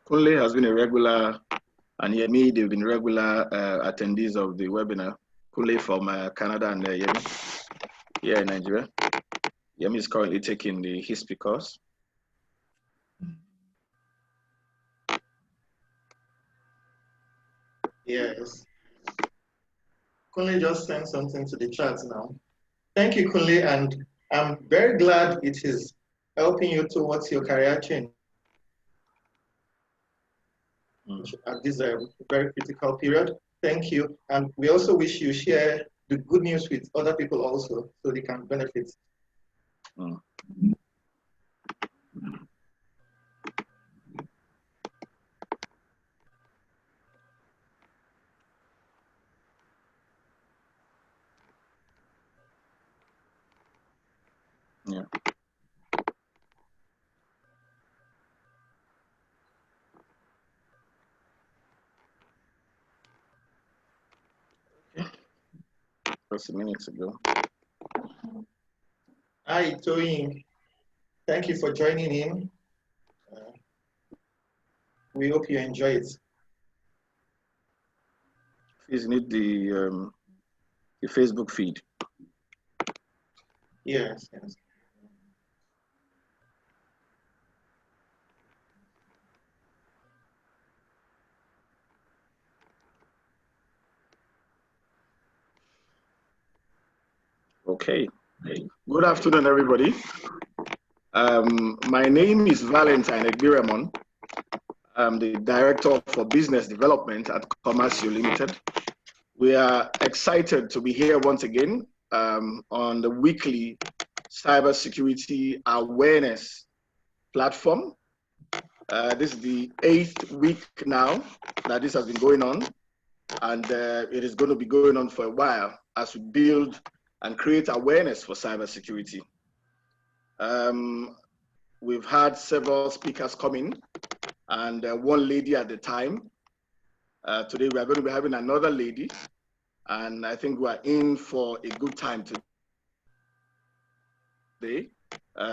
Kunle has been a regular, and Yemi, they've been regular attendees of the webinar. Kunle from Canada and Yemi here in Nigeria. Yemi is currently taking the history course. Yes. Kunle just sent something to the chat now. Thank you, Kunle, and I'm very glad it is helping you towards your career change at this very critical period. Thank you, and we also wish you share the good news with other people also, so they can benefit. Yeah. Just a minute ago. Hi, Toyin. Thank you for joining in. We hope you enjoy it. Please need the Facebook feed. Yes, yes. Okay. Good afternoon, everybody. My name is Valentine Egbiremon. I'm the Director for Business Development at Comercio Limited. We are excited to be here once again on the weekly cybersecurity awareness platform. This is the 8th week now that this has been going on, and it is going to be going on for a while as we build and create awareness for cybersecurity. We've had several speakers come in, and one lady at the time. Today we are going to be having another lady, and I think we are in for a good time today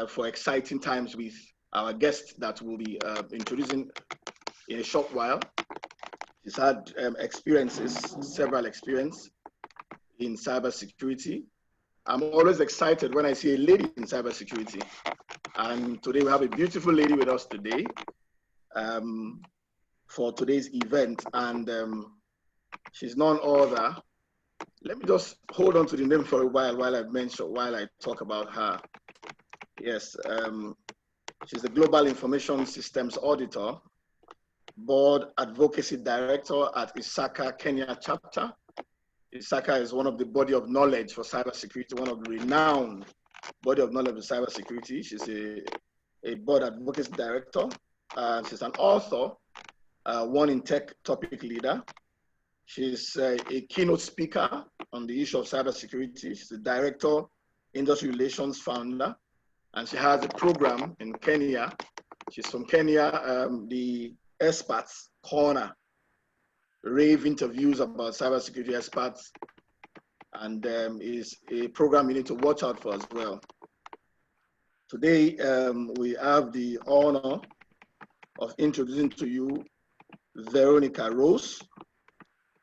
for exciting times with our guest that we'll be introducing in a short while. She's had several experiences in cybersecurity. I'm always excited when I see a lady in cybersecurity. And today we have a beautiful lady with us today for today's event. And she's none other. Let me just hold on to the name for a while I talk about her. Yes, she's the Global Information Systems Auditor, Board Advocacy Director at ISACA Kenya chapter. ISACA is one of the body of knowledge for cybersecurity, one of the renowned body of knowledge for cybersecurity. She's a board advocacy director. She's an author, one in tech topic leader. She's a keynote speaker on the issue of cybersecurity. She's a director, industry relations founder, and she has a program in Kenya. She's from Kenya, the Experts Corner, rave interviews about cybersecurity experts, and is a program you need to watch out for as well. Today, we have the honor of introducing to you Veronica Rose.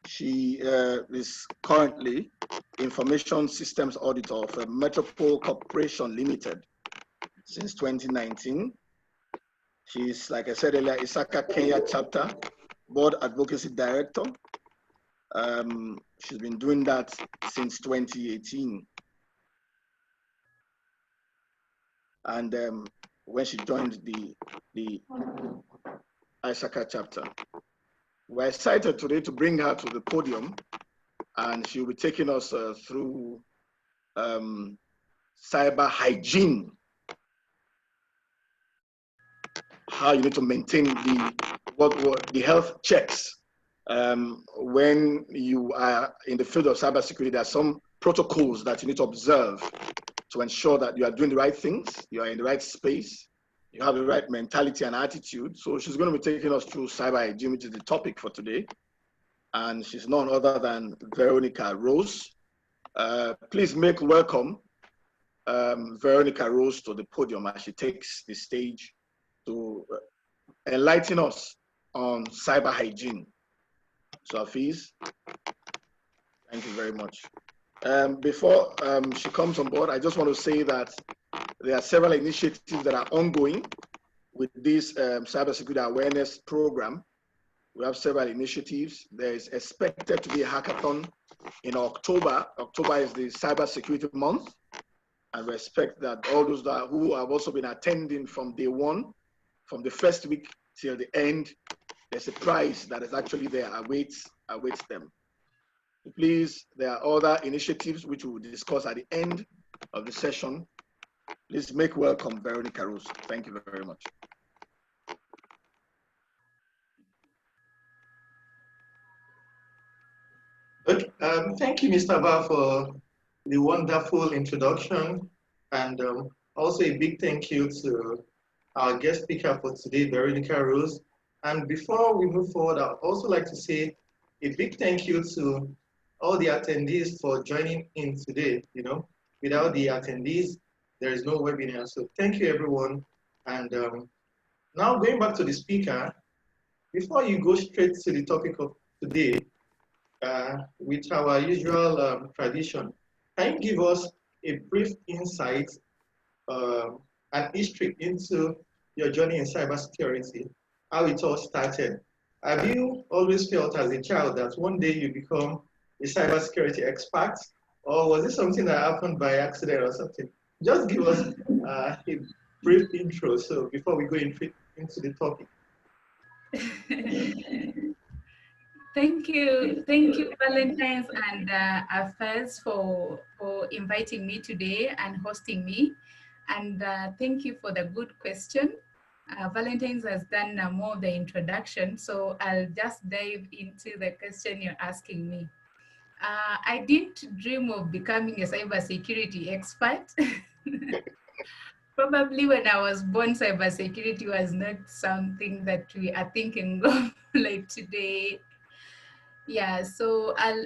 She is currently Information Systems Auditor for Metropole Corporation Limited since 2019. She's, like I said earlier, ISACA Kenya chapter, Board Advocacy Director. She's been doing that since 2018. And when she joined the ISACA chapter. We're excited today to bring her to the podium, and she'll be taking us through cyber hygiene, how you need to maintain the health checks. When you are in the field of cybersecurity, there are some protocols that you need to observe to ensure that you are doing the right things, you are in the right space, you have the right mentality and attitude. So she's going to be taking us through cyber hygiene, which is the topic for today. And she's none other than Veronica Rose. Please make welcome Veronica Rose to the podium as she takes the stage to enlighten us on cyber hygiene. So Hafiz, thank you very much. Before she comes on board, I just want to say that there are several initiatives that are ongoing with this cybersecurity awareness program. We have several initiatives. There is expected to be a hackathon in October. October is the cybersecurity month. And we expect that all those who have also been attending from day one, from the first week till the end, there's a prize that is actually there, awaits them. Please, there are other initiatives which we will discuss at the end of the session. Please make welcome Veronica Rose. Thank you very much. Okay, thank you, Mr. Ba, for the wonderful introduction, and also a big thank you to our guest speaker for today, Veronica Rose. And before we move forward, I'd also like to say a big thank you to all the attendees for joining in today. You know, without the attendees, there is no webinar. So thank you, everyone. And now going back to the speaker, before you go straight to the topic of today, with our usual tradition, can you give us a brief insight and history into your journey in cybersecurity, how it all started? Have you always felt as a child that one day you become a cybersecurity expert, or was it something that happened by accident or something? Just give us a brief intro, so before we go into the topic. Thank you, Valentine's and Affairs for inviting me today and hosting me, and thank you for the good question. Valentine's has done more of the introduction, so I'll just dive into the question you're asking me. I didn't dream of becoming a cybersecurity expert. Probably when I was born, cybersecurity was not something that we are thinking of like today. Yeah, so I'll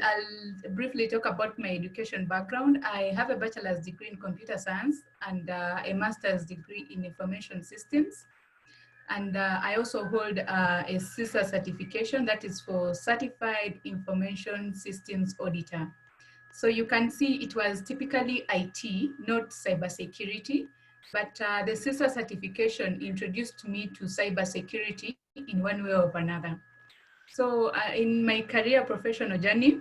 briefly talk about my education background. I have a bachelor's degree in computer science and a master's degree in information systems. And I also hold a CISA certification, that is for Certified Information Systems Auditor. So you can see it was typically IT, not cybersecurity, but the CISA certification introduced me to cybersecurity in one way or another. So in my career professional journey,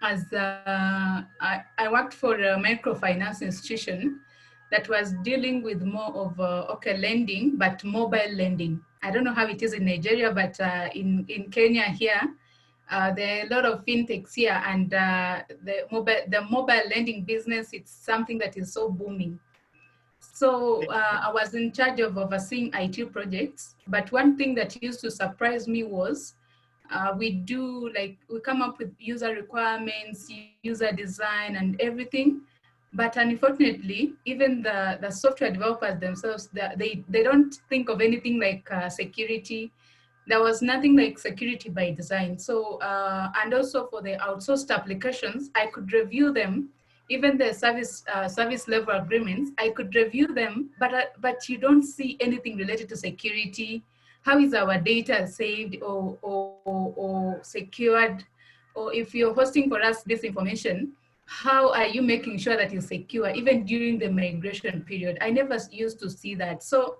as I worked for a microfinance institution that was dealing with more of lending, but mobile lending. I don't know how it is in Nigeria, but in Kenya here, there are a lot of fintechs here, and the mobile lending business, it's something that is so booming. So I was in charge of overseeing IT projects, but one thing that used to surprise me was we come up with user requirements, user design and everything. But unfortunately, even the software developers themselves, they don't think of anything like security. There was nothing like security by design. So, and also for the outsourced applications, I could review them, even the service level agreements, I could review them, but you don't see anything related to security. How is our data saved or secured? Or if you're hosting for us this information, how are you making sure that it's secure, even during the migration period? I never used to see that. So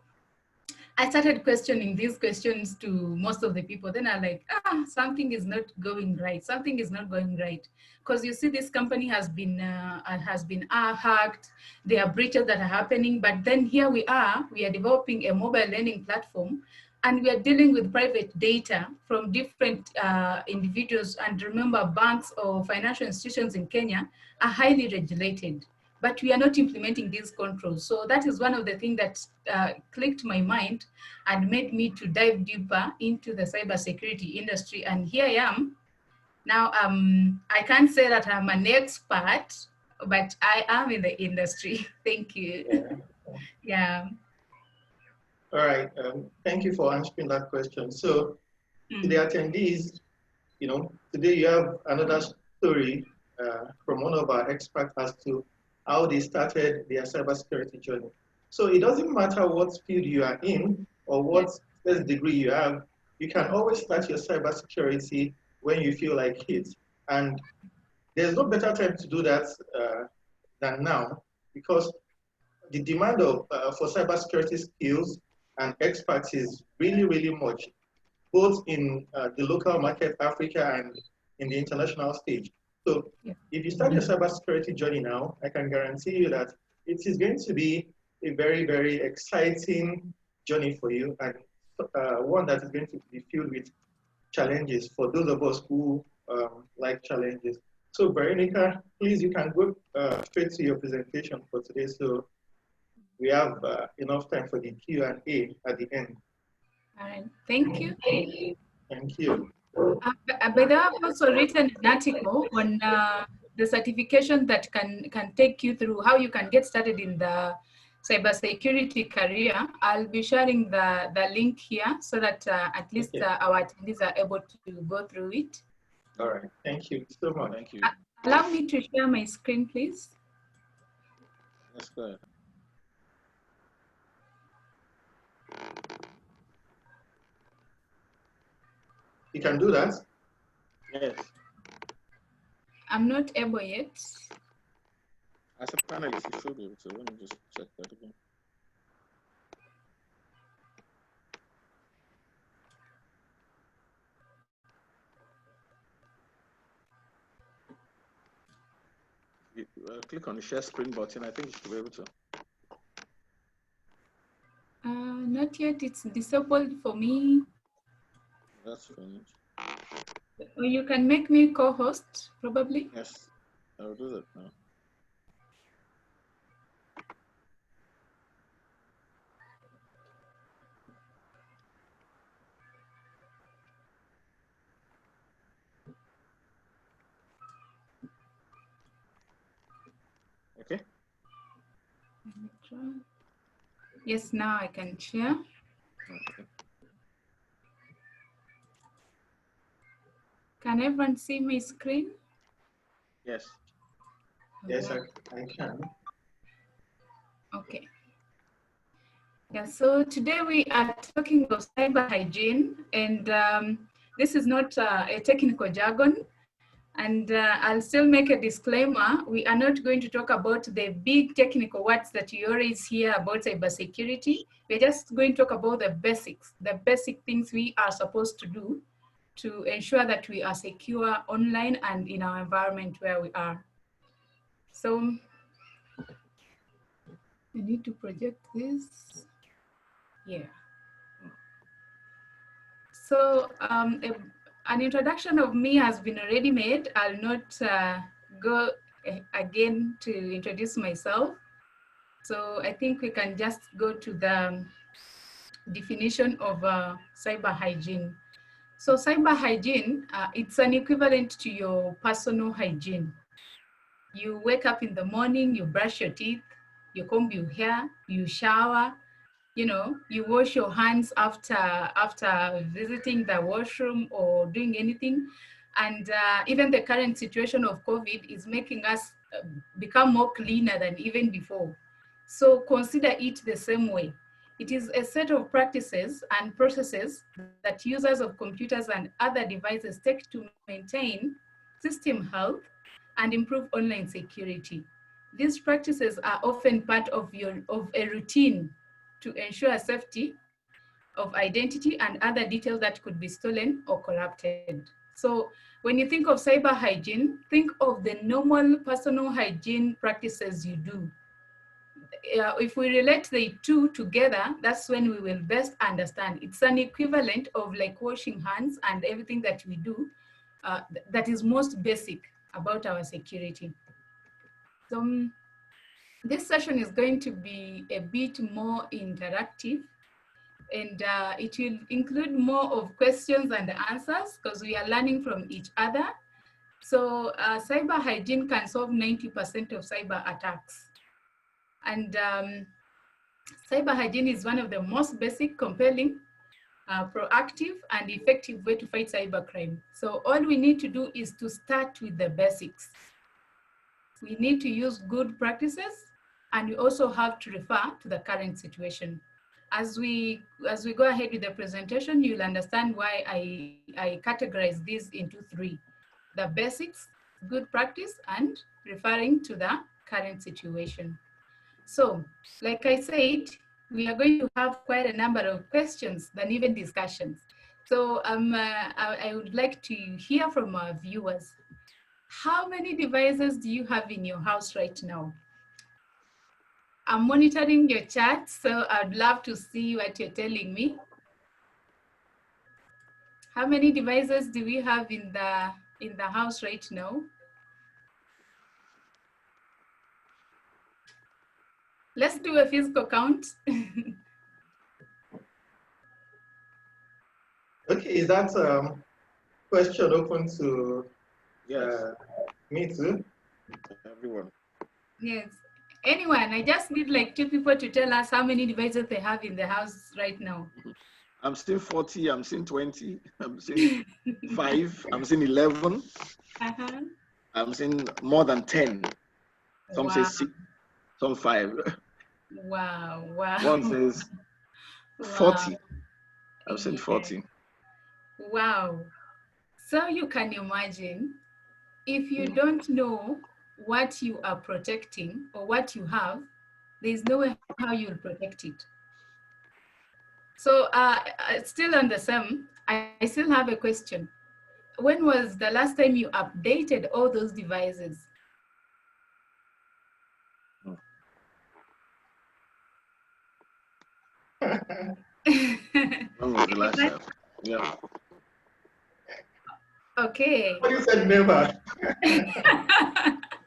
I started questioning these questions to most of the people. Then I'm like, something is not going right. Something is not going right. Because you see, this company has been hacked. There are breaches that are happening. But then here we are developing a mobile lending platform, and we are dealing with private data from different individuals. And remember, banks or financial institutions in Kenya are highly regulated, but we are not implementing these controls. So that is one of the things that clicked my mind and made me to dive deeper into the cybersecurity industry. And here I am. Now, I can't say that I'm an expert, but I am in the industry. Thank you. Yeah. All right, thank you for answering that question. So to the attendees, today you have another story from one of our experts as to how they started their cybersecurity journey. So it doesn't matter what field you are in or what degree you have, you can always start your cybersecurity when you feel like it. And there's no better time to do that than now, because the demand for cybersecurity skills and expertise is really, really much, both in the local market, Africa, and in the international stage. So if you start your cybersecurity journey now, I can guarantee you that it is going to be a very, very exciting journey for you, and one that is going to be filled with challenges for those of us who like challenges. So Veronica, please, you can go straight to your presentation for today. So we have enough time for the Q&A at the end. All right, thank you. Thank you. By the way, I've also written an article on the certification that can take you through how you can get started in the cybersecurity career. I'll be sharing the link here so that at least our attendees are able to go through it. All right, thank you so much. Thank you. Allow me to share my screen, please. That's good. You can do that? Yes. I'm not able yet. As a panelist, you should be able to. Let me just check that again. You, click on the share screen button. I think you should be able to. Not yet. It's disabled for me. That's fine. Or you can make me co-host, probably. Yes, I'll do that now. Okay. Yes, now I can share. Okay. Can everyone see my screen? Yes. Yes, I can. Okay. Yeah, so today we are talking about cyber hygiene, and this is not a technical jargon. And I'll still make a disclaimer. We are not going to talk about the big technical words that you always hear about cybersecurity. We're just going to talk about the basics, the basic things we are supposed to do to ensure that we are secure online and in our environment where we are. So I need to project this. Yeah. So an introduction of me has been already made. I'll not go again to introduce myself. So I think we can just go to the definition of cyber hygiene. So cyber hygiene, it's an equivalent to your personal hygiene. You wake up in the morning, you brush your teeth, you comb your hair, you shower, you know, you wash your hands after visiting the washroom or doing anything. And even the current situation of COVID is making us become more cleaner than even before. So consider it the same way. It is a set of practices and processes that users of computers and other devices take to maintain system health and improve online security. These practices are often part of a routine to ensure safety of identity and other details that could be stolen or corrupted. So when you think of cyber hygiene, think of the normal personal hygiene practices you do. If we relate the two together, that's when we will best understand. It's an equivalent of like washing hands and everything that we do that is most basic about our security. So this session is going to be a bit more interactive, and it will include more of questions and answers because we are learning from each other. So cyber hygiene can solve 90% of cyber attacks. And cyber hygiene is one of the most basic, compelling, proactive, and effective way to fight cybercrime. So all we need to do is to start with the basics. We need to use good practices, and we also have to refer to the current situation. As we go ahead with the presentation, you'll understand why I categorize these into three: the basics, good practice, and referring to the current situation. So, like I said, we are going to have quite a number of questions than even discussions. So I would like to hear from our viewers. How many devices do you have in your house right now? I'm monitoring your chat, so I'd love to see what you're telling me. How many devices do we have in the house right now? Let's do a physical count. Okay, is that question open to Yes, me too? everyone. Yes. Anyone, I just need like 2 people to tell us how many devices they have in the house right now. I'm seeing 40, I'm seeing 20, I'm seeing 5, I'm seeing 11, Uh-huh. I'm seeing more than 10. Some say Wow. 6, some 5. Wow. Wow. One says Wow. 40. I'm seeing Yeah. 40. Wow. So you can imagine, if you Mm. don't know what you are protecting or what you have, there's no way how you'll protect it. So still on the same, I still have a question. When was the last time you updated all those devices? When was the last time? Yeah. Okay. What you said never.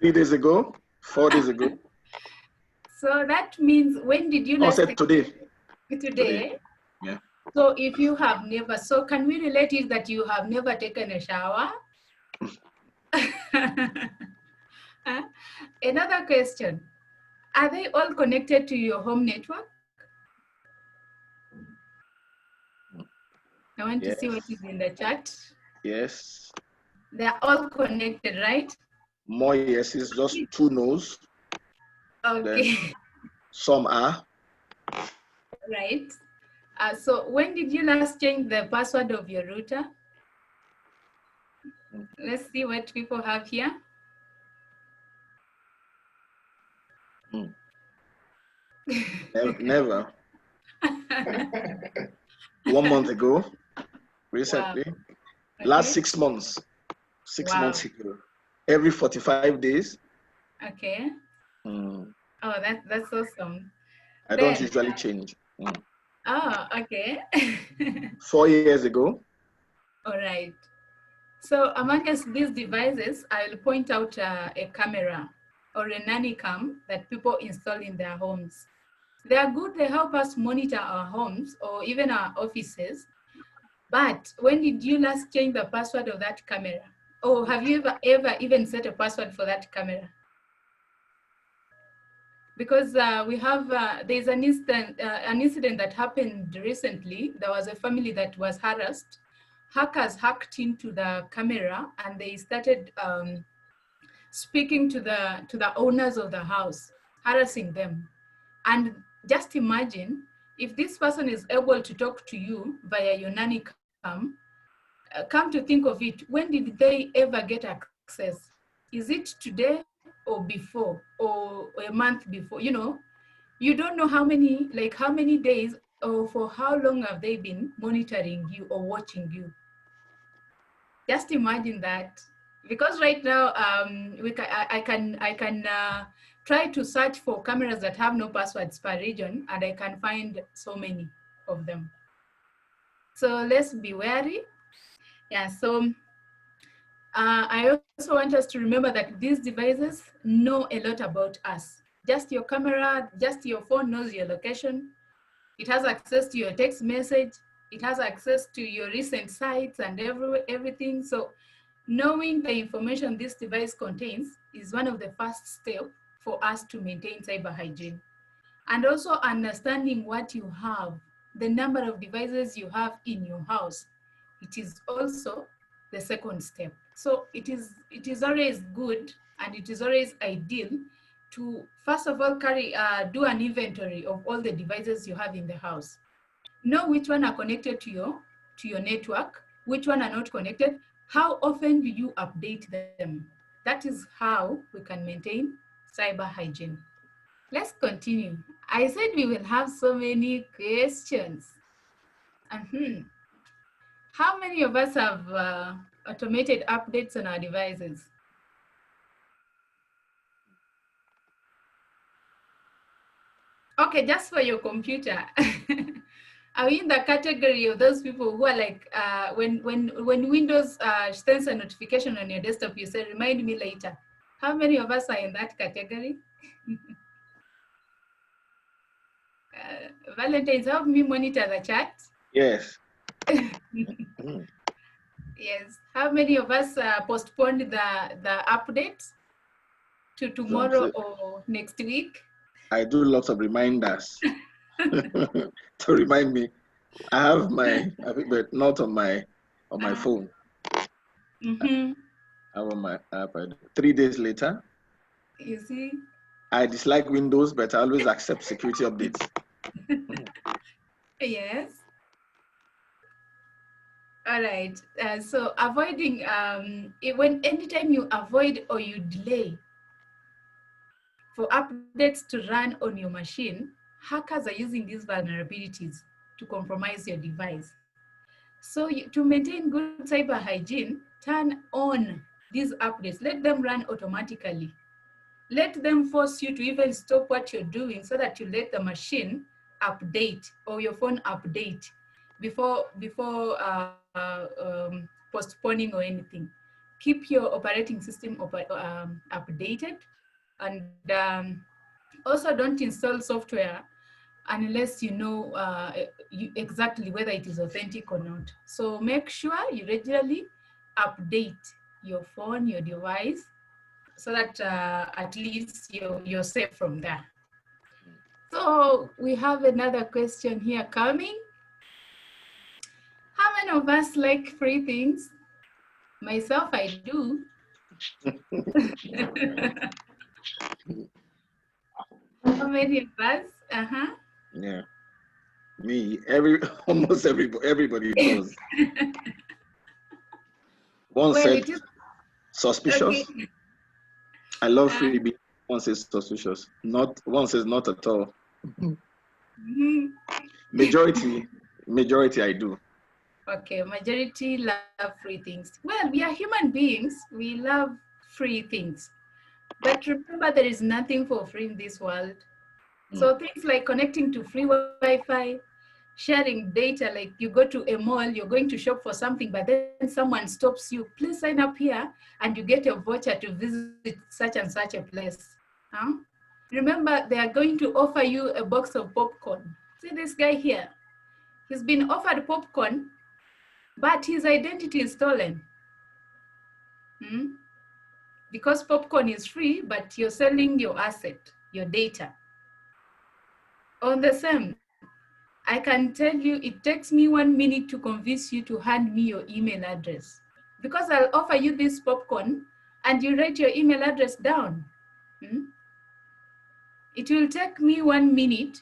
3 days ago, 4 days ago. So that means, when did you I last said today. today? Yeah. So if you have never, so can we relate it that you have never taken a shower? Huh? Another question. Are they all connected to your home network? I want to see what is in the chat. Yes. They're all connected, right? More yeses, just 2 no's. Okay. Then some are. Right. So when did you last change the password of your router? Let's see what people have here. Never. 1 month ago, recently. Wow. Last Okay. 6 months. 6 Wow. months ago. Every 45 days. Okay. Mm. Oh, that's awesome. I don't Then, usually change. oh, okay. 4 years ago. All right. So amongst these devices, I'll point out a camera or a nanny cam that people install in their homes. They are good, they help us monitor our homes or even our offices. But when did you last change the password of that camera? Or have you ever even set a password for that camera? Because we have, there's an incident that happened recently. There was a family that was harassed. Hackers hacked into the camera and they started speaking to the owners of the house, harassing them. And just imagine, if this person is able to talk to you via your nanny cam, come to think of it, when did they ever get access? Is it today or before or a month before? You know, you don't know how many days or for how long have they been monitoring you or watching you. Just imagine that. Because right now, I can try to search for cameras that have no passwords per region, and I can find so many of them. So let's be wary. Yeah, so I also want us to remember that these devices know a lot about us. Just your camera, just your phone knows your location. It has access to your text message. It has access to your recent sites and everything. So knowing the information this device contains is one of the first steps for us to maintain cyber hygiene. And also understanding what you have, the number of devices you have in your house. It is also the second step. So it is always good and it is always ideal to first of all do an inventory of all the devices you have in the house. Know which one are connected to your network, which one are not connected. How often do you update them? That is how we can maintain cyber hygiene. Let's continue. I said we will have so many questions. How many of us have automated updates on our devices? Okay, just for your computer. Are we in the category of those people who are like, when Windows sends a notification on your desktop, you say, remind me later? How many of us are in that category? Valentine's, help me monitor the chat. Yes. Yes. How many of us postponed the update to tomorrow or next week? I do lots of reminders to remind me. I have but not on my phone. Mm-hmm. I have on my iPad. 3 days later. You see? I dislike Windows, but I always accept security updates. Yes. All right. So avoiding, anytime you avoid or you delay for updates to run on your machine, hackers are using these vulnerabilities to compromise your device. So to maintain good cyber hygiene, turn on these updates. Let them run automatically. Let them force you to even stop what you're doing so that you let the machine update or your phone update before postponing or anything. Keep your operating system updated, and also don't install software unless you know exactly whether it is authentic or not. So make sure you regularly update your phone, your device, so that at least you're safe from that. So we have another question here coming. How many of us like free things? Myself, I do. How many of us? Yeah, me. Almost everybody does. One said suspicious. Okay. I love freebie. One says suspicious. One says not at all. Majority I do. Okay, majority love free things. Well, we are human beings. We love free things. But remember, there is nothing for free in this world. So things like connecting to free Wi-Fi, sharing data, like you go to a mall, you're going to shop for something, but then someone stops you, please sign up here, and you get a voucher to visit such and such a place. Huh? Remember, they are going to offer you a box of popcorn. See this guy here? He's been offered popcorn, but his identity is stolen. Because popcorn is free, but you're selling your asset, your data. On the same, I can tell you it takes me 1 minute to convince you to hand me your email address, because I'll offer you this popcorn and you write your email address down. It will take me 1 minute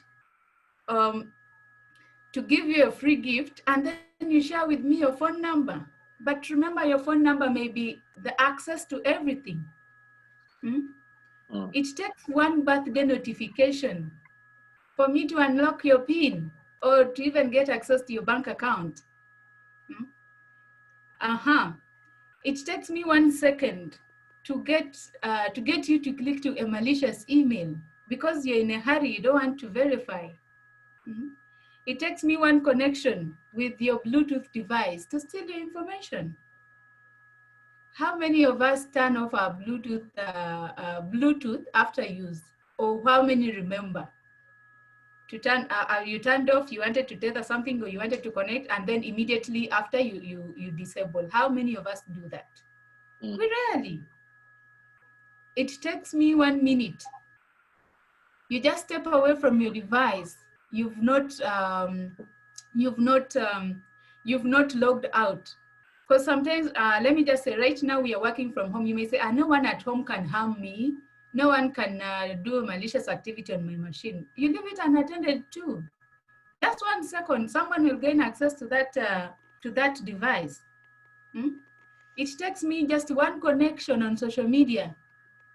to give you a free gift, and then you share with me your phone number. But remember, your phone number may be the access to everything. It takes one birthday notification for me to unlock your PIN or to even get access to your bank account. It takes me 1 second to get you to click to a malicious email because you're in a hurry, you don't want to verify. It takes me 1 connection with your Bluetooth device to steal your information. How many of us turn off our Bluetooth after use? Or how many remember? To turn, you turned off, you wanted to tether something or you wanted to connect, and then immediately after you disable. How many of us do that? We rarely. It takes me 1 minute. You just step away from your device. You've not logged out. Because sometimes, let me just say, right now we are working from home. You may say, no one at home can harm me. No one can do a malicious activity on my machine. You leave it unattended too. Just 1 second, someone will gain access to that device. It takes me just one connection on social media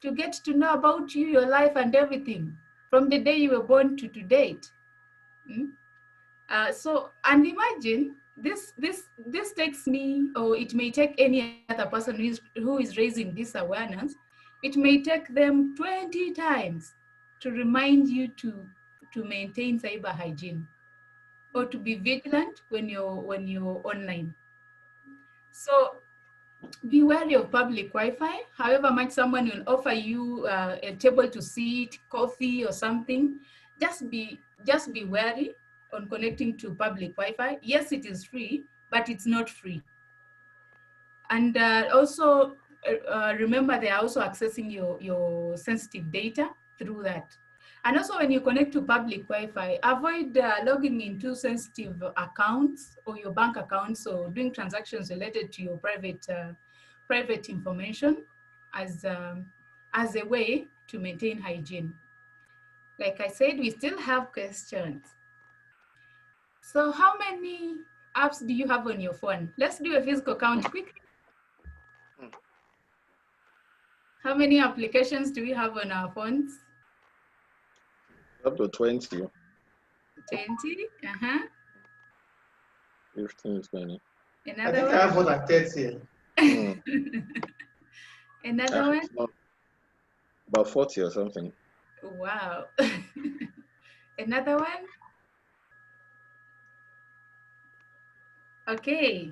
to get to know about you, your life, and everything from the day you were born to date. And imagine this takes me, or it may take any other person who is raising this awareness. It may take them 20 times to remind you to maintain cyber hygiene or to be vigilant when you're online. So be wary of public Wi-Fi. However much someone will offer you a table to sit, coffee or something, just be wary on connecting to public Wi-Fi. Yes, it is free, but it's not free. And also remember, they are also accessing your sensitive data through that. And also when you connect to public Wi-Fi, avoid logging into sensitive accounts or your bank accounts or doing transactions related to your private information as a way to maintain hygiene. Like I said, we still have questions. So how many apps do you have on your phone? Let's do a physical count quickly. How many applications do we have on our phones? Up to 20. 20? 15, 20. I think I have more than 30. Another one? About 40 or something. Wow. Another one? Okay.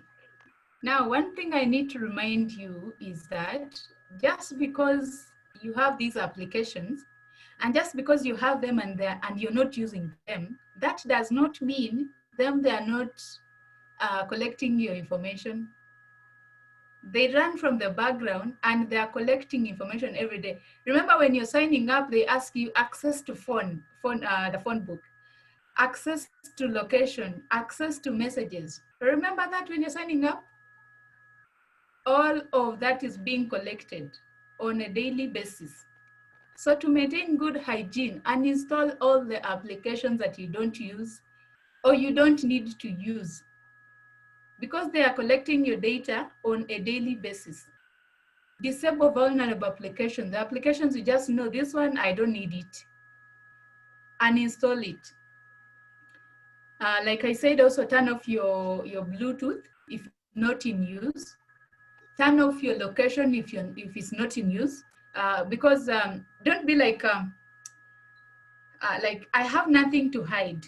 Now, one thing I need to remind you is that just because you have these applications and just because you have them and you're not using them, that does not mean they are not collecting your information. They run from the background and they are collecting information every day. Remember, when you're signing up, they ask you access to the phone book, access to location, access to messages. Remember that when you're signing up? All of that is being collected on a daily basis. So to maintain good hygiene, uninstall all the applications that you don't use or you don't need to use, because they are collecting your data on a daily basis. Disable vulnerable applications. The applications you just know, this one, I don't need it. Uninstall it. Like I said, also turn off your Bluetooth if not in use. Turn off your location if it's not in use. Because don't be like I have nothing to hide.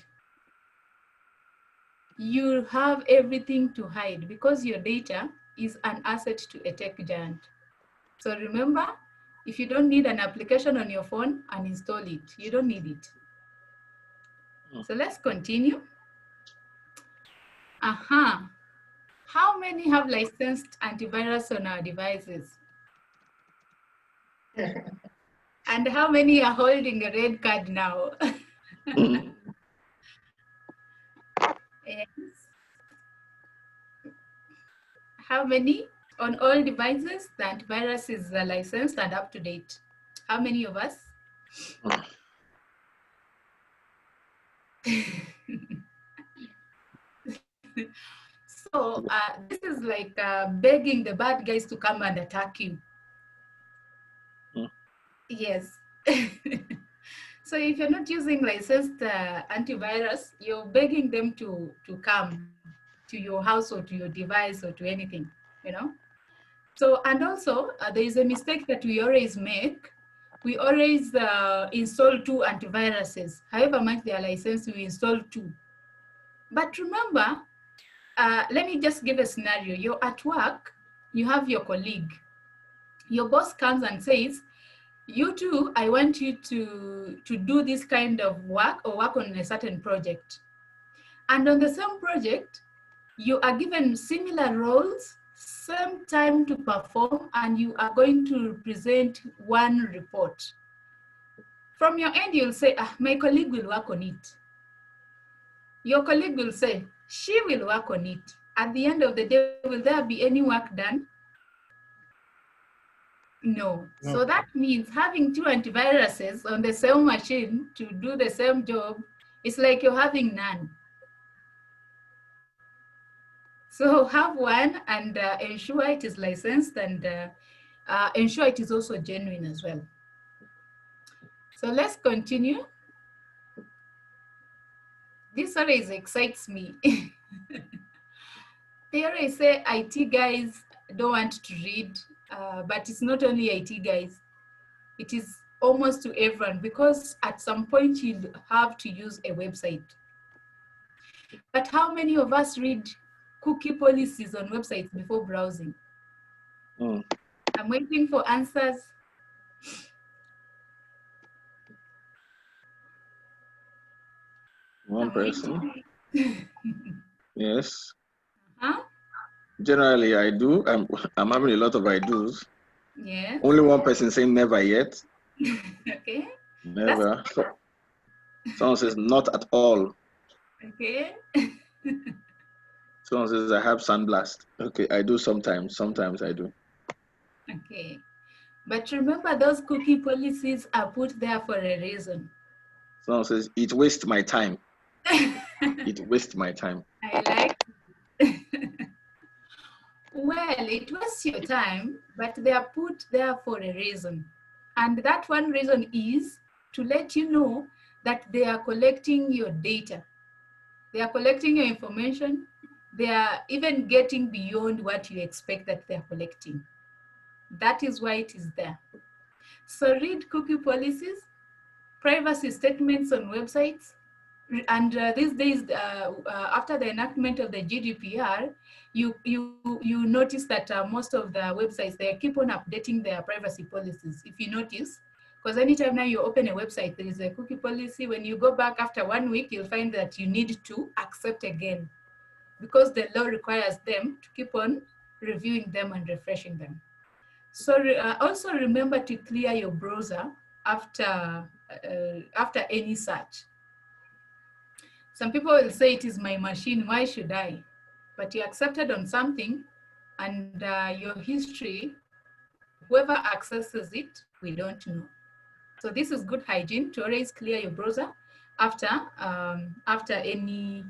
You have everything to hide because your data is an asset to a tech giant. So remember, if you don't need an application on your phone, uninstall it. You don't need it. So let's continue. How many have licensed antivirus on our devices? And how many are holding a red card now? Yes. How many? On all devices, the antivirus is licensed and up to date. How many of us? So this is like begging the bad guys to come and attack you. Yes. So if you're not using licensed antivirus, you're begging them to come to your house or to your device or to anything, you know? So, and also there is a mistake that we always make. We always install 2 antiviruses. However much they are licensed, we install 2. But remember, let me just give a scenario. You're at work, you have your colleague. Your boss comes and says, you two, I want you to do this kind of work or work on a certain project. And on the same project, you are given similar roles, same time to perform, and you are going to present one report. From your end, you'll say, my colleague will work on it. Your colleague will say, she will work on it. At the end of the day, will there be any work done? No. No. So that means having 2 antiviruses on the same machine to do the same job, it's like you're having none. So have one and ensure it is licensed, and ensure it is also genuine as well. So let's continue. This always excites me. They always say IT guys don't want to read, but it's not only IT guys. It is almost to everyone, because at some point you have to use a website. But how many of us read cookie policies on websites before browsing? I'm waiting for answers. One person. Yes. Huh? Generally, I do. I'm having a lot of I do's. Yes. Only one person saying never yet. Okay. Never. Someone says not at all. Okay. Someone says I have sandblast. Okay, I do sometimes. Sometimes I do. Okay. But remember, those cookie policies are put there for a reason. Someone says it wastes my time. It wastes my time. I like Well, it wastes your time, but they are put there for a reason. And that one reason is to let you know that they are collecting your data. They are collecting your information. They are even getting beyond what you expect that they're collecting. That is why it is there. So read cookie policies, privacy statements on websites, and these days, after the enactment of the GDPR, you notice that most of the websites, they keep on updating their privacy policies, if you notice. Because anytime now you open a website, there is a cookie policy. When you go back after 1 week, you'll find that you need to accept again, because the law requires them to keep on reviewing them and refreshing them. So also remember to clear your browser after any search. Some people will say it is my machine, why should I? But you accepted on something, and your history, whoever accesses it, we don't know. So this is good hygiene, to always clear your browser after accessing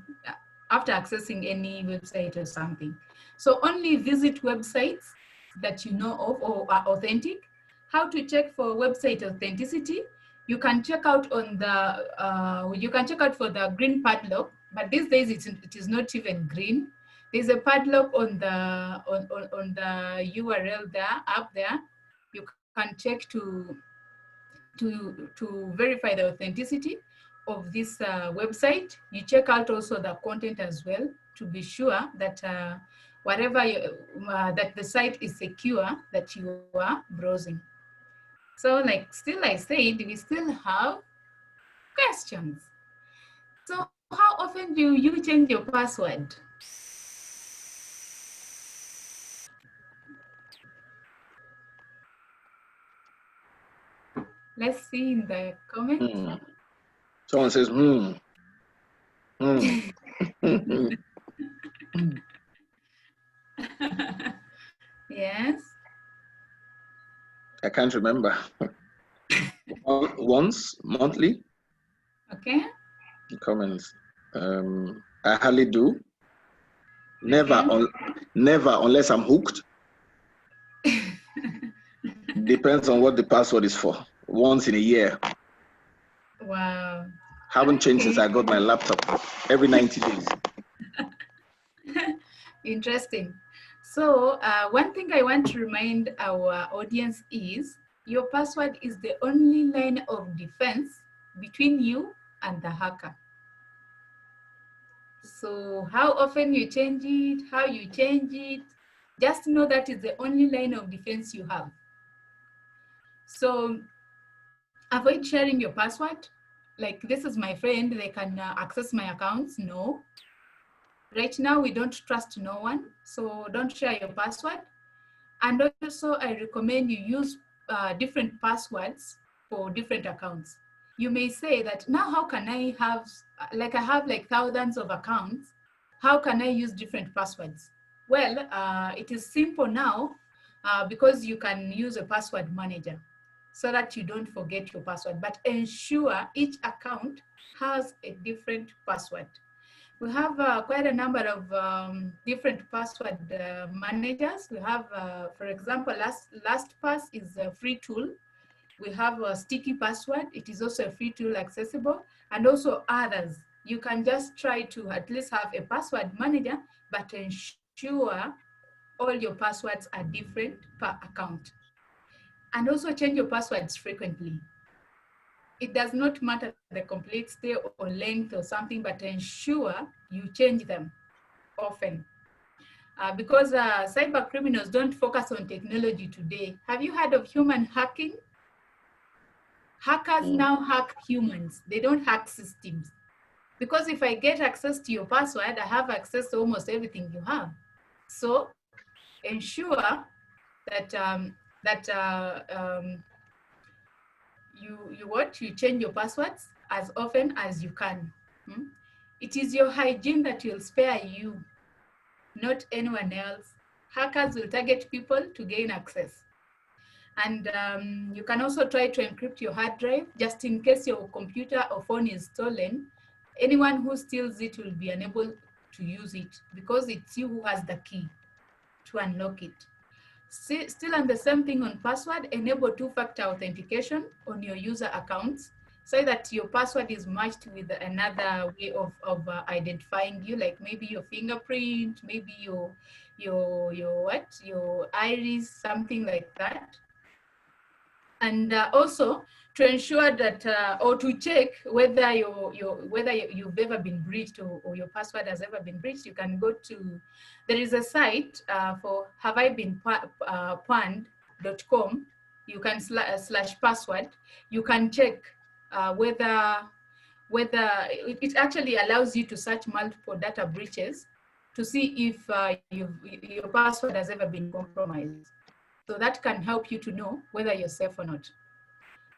any website or something. So only visit websites that you know of or are authentic. How to check for website authenticity? You can check out on the you can check out for the green padlock, but these days it is not even green. There's a padlock on the URL there, up there. You can check to verify the authenticity of this website. You check out also the content as well to be sure that that the site is secure, that you are browsing. So like still I said, we still have questions. So how often do you change your password? Let's see in the comments. Someone says, Yes. I can't remember. Once monthly. Okay. Comments. I hardly do. Never, Okay. never unless I'm hooked. Depends on what the password is for. Once in a year. Wow. Haven't changed since I got my laptop. Every 90 days. Interesting. So one thing I want to remind our audience is your password is the only line of defense between you and the hacker. So how often you change it, how you change it, just know that is the only line of defense you have. So avoid sharing your password. Like, this is my friend, they can access my accounts. No. Right now, we don't trust no one, so don't share your password. And also, I recommend you use different passwords for different accounts. You may say that, now how can I have, I have like thousands of accounts, how can I use different passwords? Well, it is simple now. because you can use a password manager so that you don't forget your password, but ensure each account has a different password. We have quite a number of different password managers. We have, for example, LastPass is a free tool. We have a sticky password. It is also a free tool accessible, and also others. You can just try to at least have a password manager, but ensure all your passwords are different per account. And also change your passwords frequently. It does not matter the complexity or length or something, but ensure you change them often. Because cyber criminals don't focus on technology today. Have you heard of human hacking? Hackers now hack humans. They don't hack systems. Because if I get access to your password, I have access to almost everything you have. So ensure that you change your passwords as often as you can. It is your hygiene that will spare you, not anyone else. Hackers will target people to gain access. And you can also try to encrypt your hard drive just in case your computer or phone is stolen. Anyone who steals it will be unable to use it because it's you who has the key to unlock it. Still on the same thing on password, enable two-factor authentication on your user accounts so that your password is matched with another way of identifying you, like maybe your fingerprint, maybe your iris, something like that. And also to ensure that, or to check whether you've ever been breached or your password has ever been breached, you can go to, there is a site for haveibeenpwned.com. You can slash password. You can check whether it actually allows you to search multiple data breaches to see if your password has ever been compromised. So that can help you to know whether you're safe or not.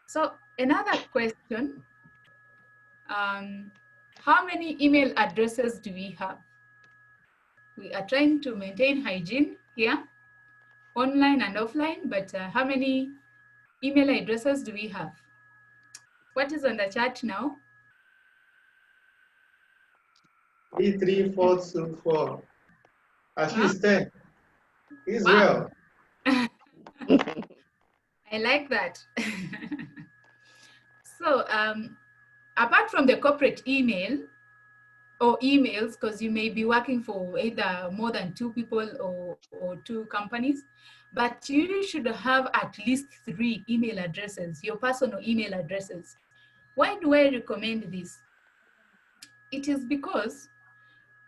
So another question, how many email addresses do we have? We are trying to maintain hygiene here, online and offline, but how many email addresses do we have? What is on the chat now? 33424. At least 10. Israel. Wow. I like that. So apart from the corporate email or emails, because you may be working for either more than 2 people or 2 companies, but you should have at least 3 email addresses, your personal email addresses. Why do I recommend this? It is because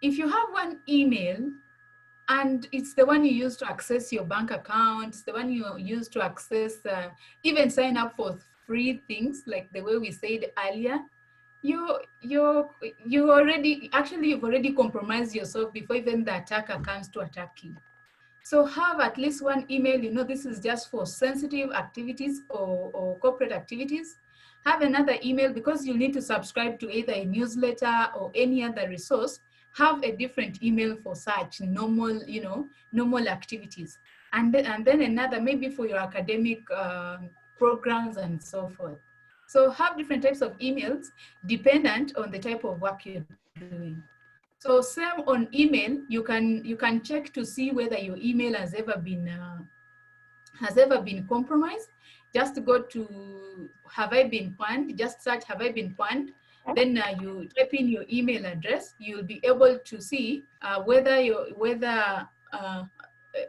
if you have one email and it's the one you use to access your bank account, it's the one you use to access, even sign up for free things like the way we said earlier, you've already compromised yourself before even the attacker comes to attack you. So have at least one email, this is just for sensitive activities or corporate activities. Have another email because you need to subscribe to either a newsletter or any other resource. Have a different email for such normal, normal activities. And then another maybe for your academic programs and so forth. So have different types of emails dependent on the type of work you're doing. So same on email, you can check to see whether your email has ever been compromised. Just go to have I been pwned, just search have I been pwned. Then you type in your email address. You'll be able to see whether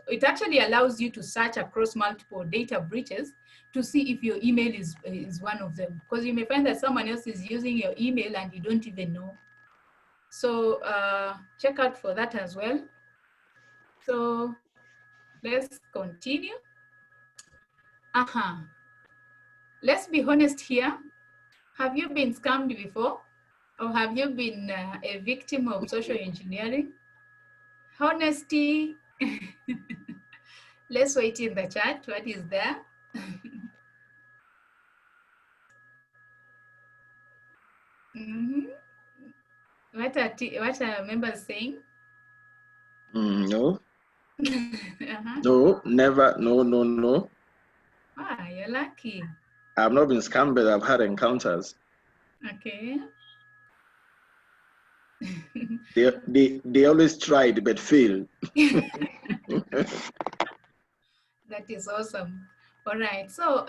it actually allows you to search across multiple data breaches to see if your email is one of them. Because you may find that someone else is using your email and you don't even know. So check out for that as well. So let's continue. Let's be honest here. Have you been scammed before? Or have you been a victim of social engineering? Honesty. Let's wait in the chat. What is there? What are members saying? No. No, never. No, no, no. Ah, you're lucky. I've not been scammed, but I've had encounters. Okay. They always tried but failed. That is awesome. All right. So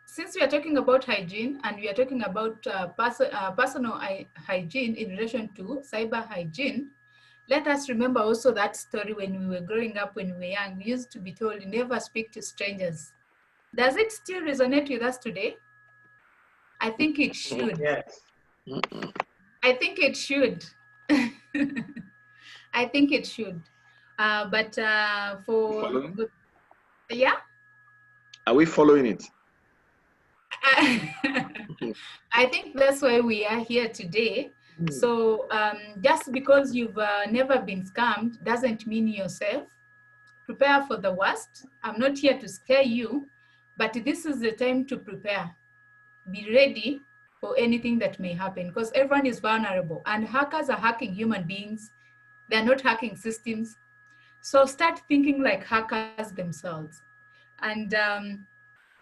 since we are talking about hygiene and we are talking about personal hygiene in relation to cyber hygiene, let us remember also that story when we were growing up, when we were young, we used to be told, never speak to strangers. Does it still resonate with us today? I think it should. Yes. I think it should. I think it should. But yeah. Are we following it? I think that's why we are here today. So just because you've never been scammed doesn't mean you're safe. Prepare for the worst. I'm not here to scare you, but this is the time to prepare. Be ready for anything that may happen because everyone is vulnerable and hackers are hacking human beings. They're not hacking systems. So start thinking like hackers themselves. And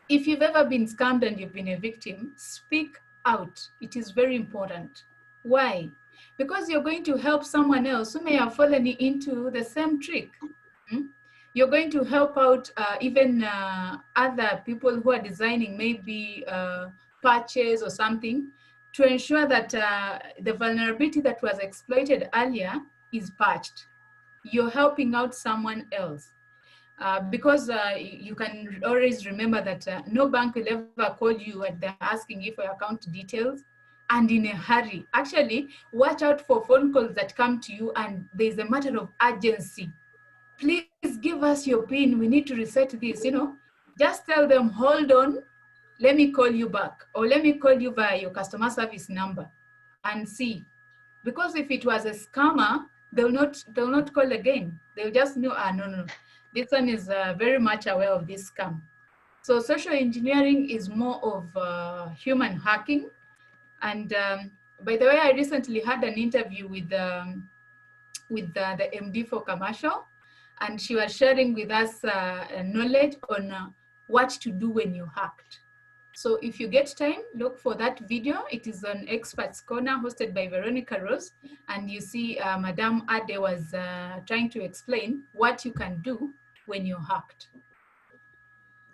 if you've ever been scammed and you've been a victim, speak out. It is very important. Why? Because you're going to help someone else who may have fallen into the same trick. You're going to help out even other people who are designing maybe patches or something to ensure that the vulnerability that was exploited earlier is patched. You're helping out someone else. Because you can always remember that no bank will ever call you and they're asking you for your account details and in a hurry. Actually, watch out for phone calls that come to you and there's a matter of urgency. Please give us your PIN. We need to reset this, Just tell them, hold on, let me call you back or let me call you via your customer service number and see. Because if it was a scammer, they'll not call again. They'll just know, no. This one is very much aware of this scam. So social engineering is more of human hacking. And by the way, I recently had an interview with the MD for Comercio, and she was sharing with us knowledge on what to do when you hacked. So if you get time, look for that video. It is on Experts Corner hosted by Veronica Rose. And you see Madame Ade was trying to explain what you can do when you're hacked.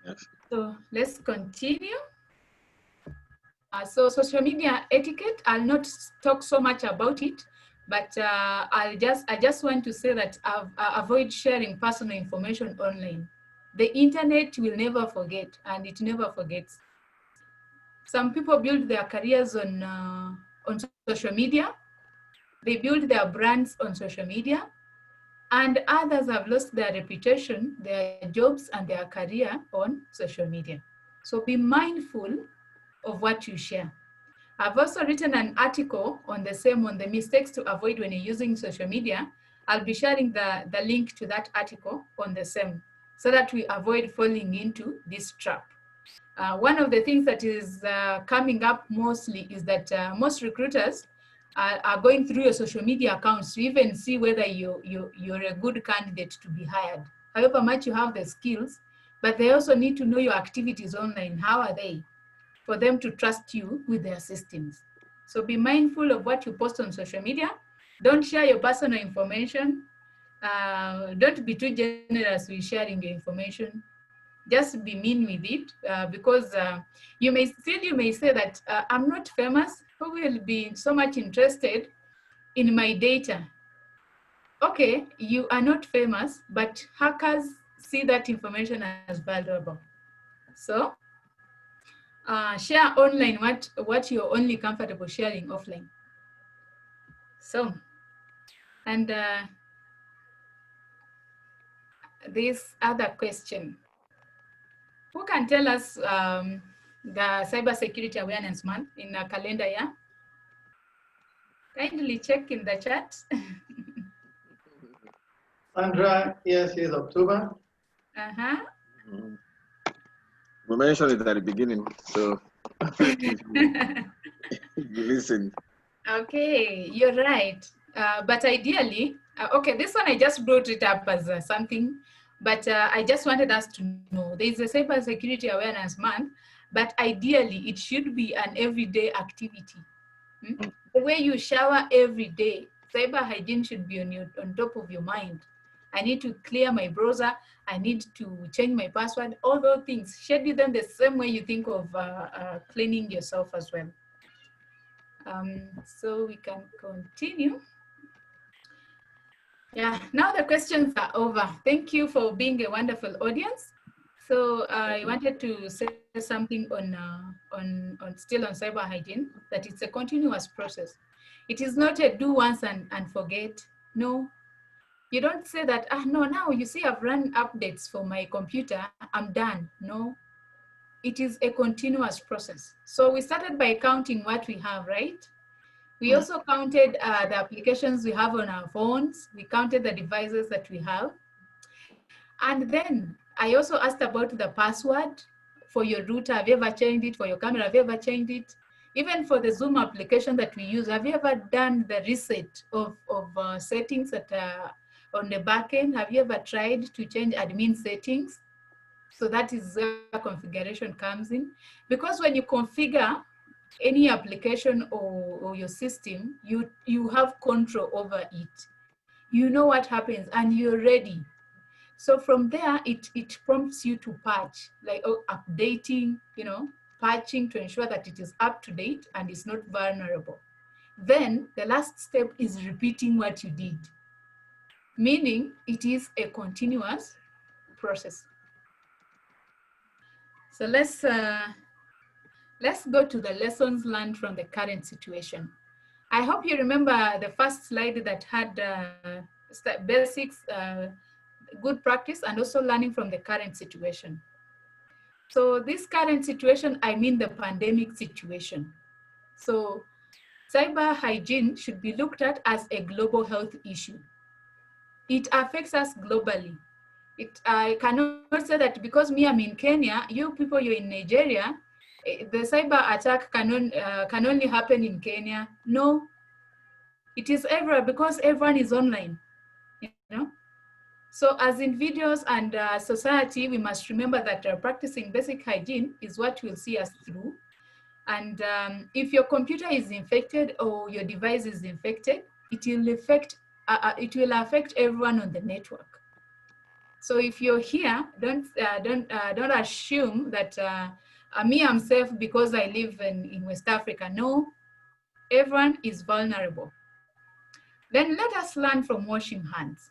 Yes. So let's continue. So social media etiquette, I'll not talk so much about it, but I just want to say that avoid sharing personal information online. The internet will never forget, and it never forgets. Some people build their careers on social media. They build their brands on social media, and others have lost their reputation, their jobs, and their career on social media. So be mindful of what you share. I've also written an article on the mistakes to avoid when you're using social media. I'll be sharing the link to that article on the same so that we avoid falling into this trap. One of the things that is coming up mostly is that most recruiters are going through your social media accounts to even see whether you're a good candidate to be hired. However much you have the skills, but they also need to know your activities online. How are they? For them to trust you with their systems. So be mindful of what you post on social media. Don't share your personal information. Don't be too generous with sharing your information. Just be mean with it because you may say that I'm not famous. Who will be so much interested in my data? Okay, you are not famous, but hackers see that information as valuable. So share online what you're only comfortable sharing offline. So, and this other question. Who can tell us the Cybersecurity Awareness Month in a calendar year? Kindly check in the chat. Sandra, yes, it's October. We mentioned it at the beginning, so listen. Okay, you're right. But ideally, Okay, this one I just brought it up as something, but I just wanted us to know there is a Cybersecurity Awareness Month, but ideally it should be an everyday activity. The way you shower every day, cyber hygiene should be on top of your mind. I need to clear my browser. I need to change my password. All those things, schedule them the same way you think of cleaning yourself as well. So we can continue. Yeah, now the questions are over. Thank you for being a wonderful audience. So I wanted to say something on still on cyber hygiene, that it's a continuous process. It is not a do once and forget. No, you don't say that, no, now you see I've run updates for my computer, I'm done. No, it is a continuous process. So we started by counting what we have, right? We also counted the applications we have on our phones. We counted the devices that we have. And then I also asked about the password for your router. Have you ever changed it? For your camera, have you ever changed it? Even for the Zoom application that we use, have you ever done the reset of settings that are on the back end? Have you ever tried to change admin settings? So that is where configuration comes in. Because when you configure any application or your system, you have control over it. You know what happens and you're ready. So from there, it prompts you to patch, like updating, patching to ensure that it is up to date and is not vulnerable. Then the last step is repeating what you did, meaning it is a continuous process. So let's go to the lessons learned from the current situation. I hope you remember the first slide that had basics, good practice, and also learning from the current situation. So this current situation, I mean the pandemic situation. So cyber hygiene should be looked at as a global health issue. It affects us globally. I cannot say that because me, I'm in Kenya, you people, you're in Nigeria, the cyber attack can only happen in Kenya. No, it is everywhere because everyone is online, So as individuals and society, we must remember that practicing basic hygiene is what will see us through. And if your computer is infected or your device is infected, it will affect everyone on the network. So if you're here, don't assume that me, I'm safe because I live in West Africa. No, everyone is vulnerable. Then let us learn from washing hands.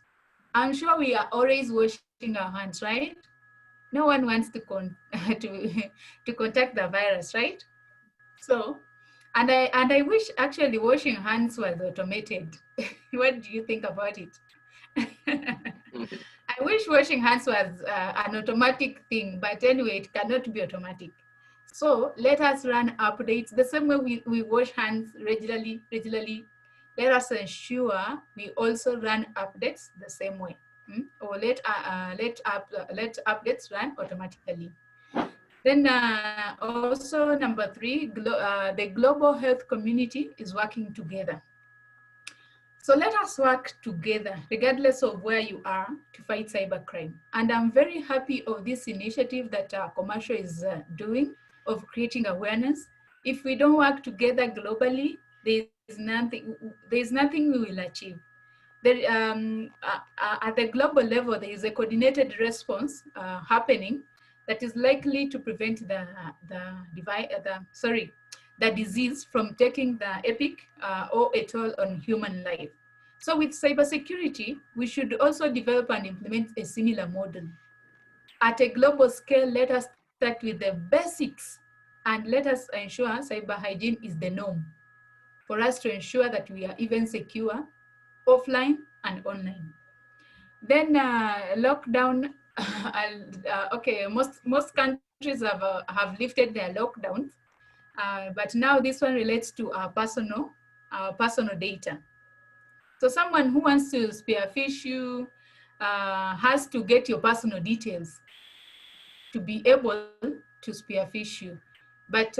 I'm sure we are always washing our hands, right? No one wants to contact the virus, right? So, and I wish actually washing hands was automated. What do you think about it? I wish washing hands was an automatic thing, but anyway, it cannot be automatic. So let us run updates the same way we wash hands regularly. Let us ensure we also run updates the same way, or let updates run automatically. Then also number 3, the global health community is working together. So let us work together, regardless of where you are, to fight cybercrime. And I'm very happy of this initiative that Comercio is doing of creating awareness. If we don't work together globally, there's nothing we will achieve. At the global level, there is a coordinated response happening that is likely to prevent the disease from taking the epic or a toll on human life. So with cybersecurity, we should also develop and implement a similar model. At a global scale, let us start with the basics and let us ensure cyber hygiene is the norm for us to ensure that we are even secure offline and online. Then lockdown, okay, most countries have lifted their lockdowns, but now this one relates to our personal data. So someone who wants to spearfish you has to get your personal details to be able to spearfish you. But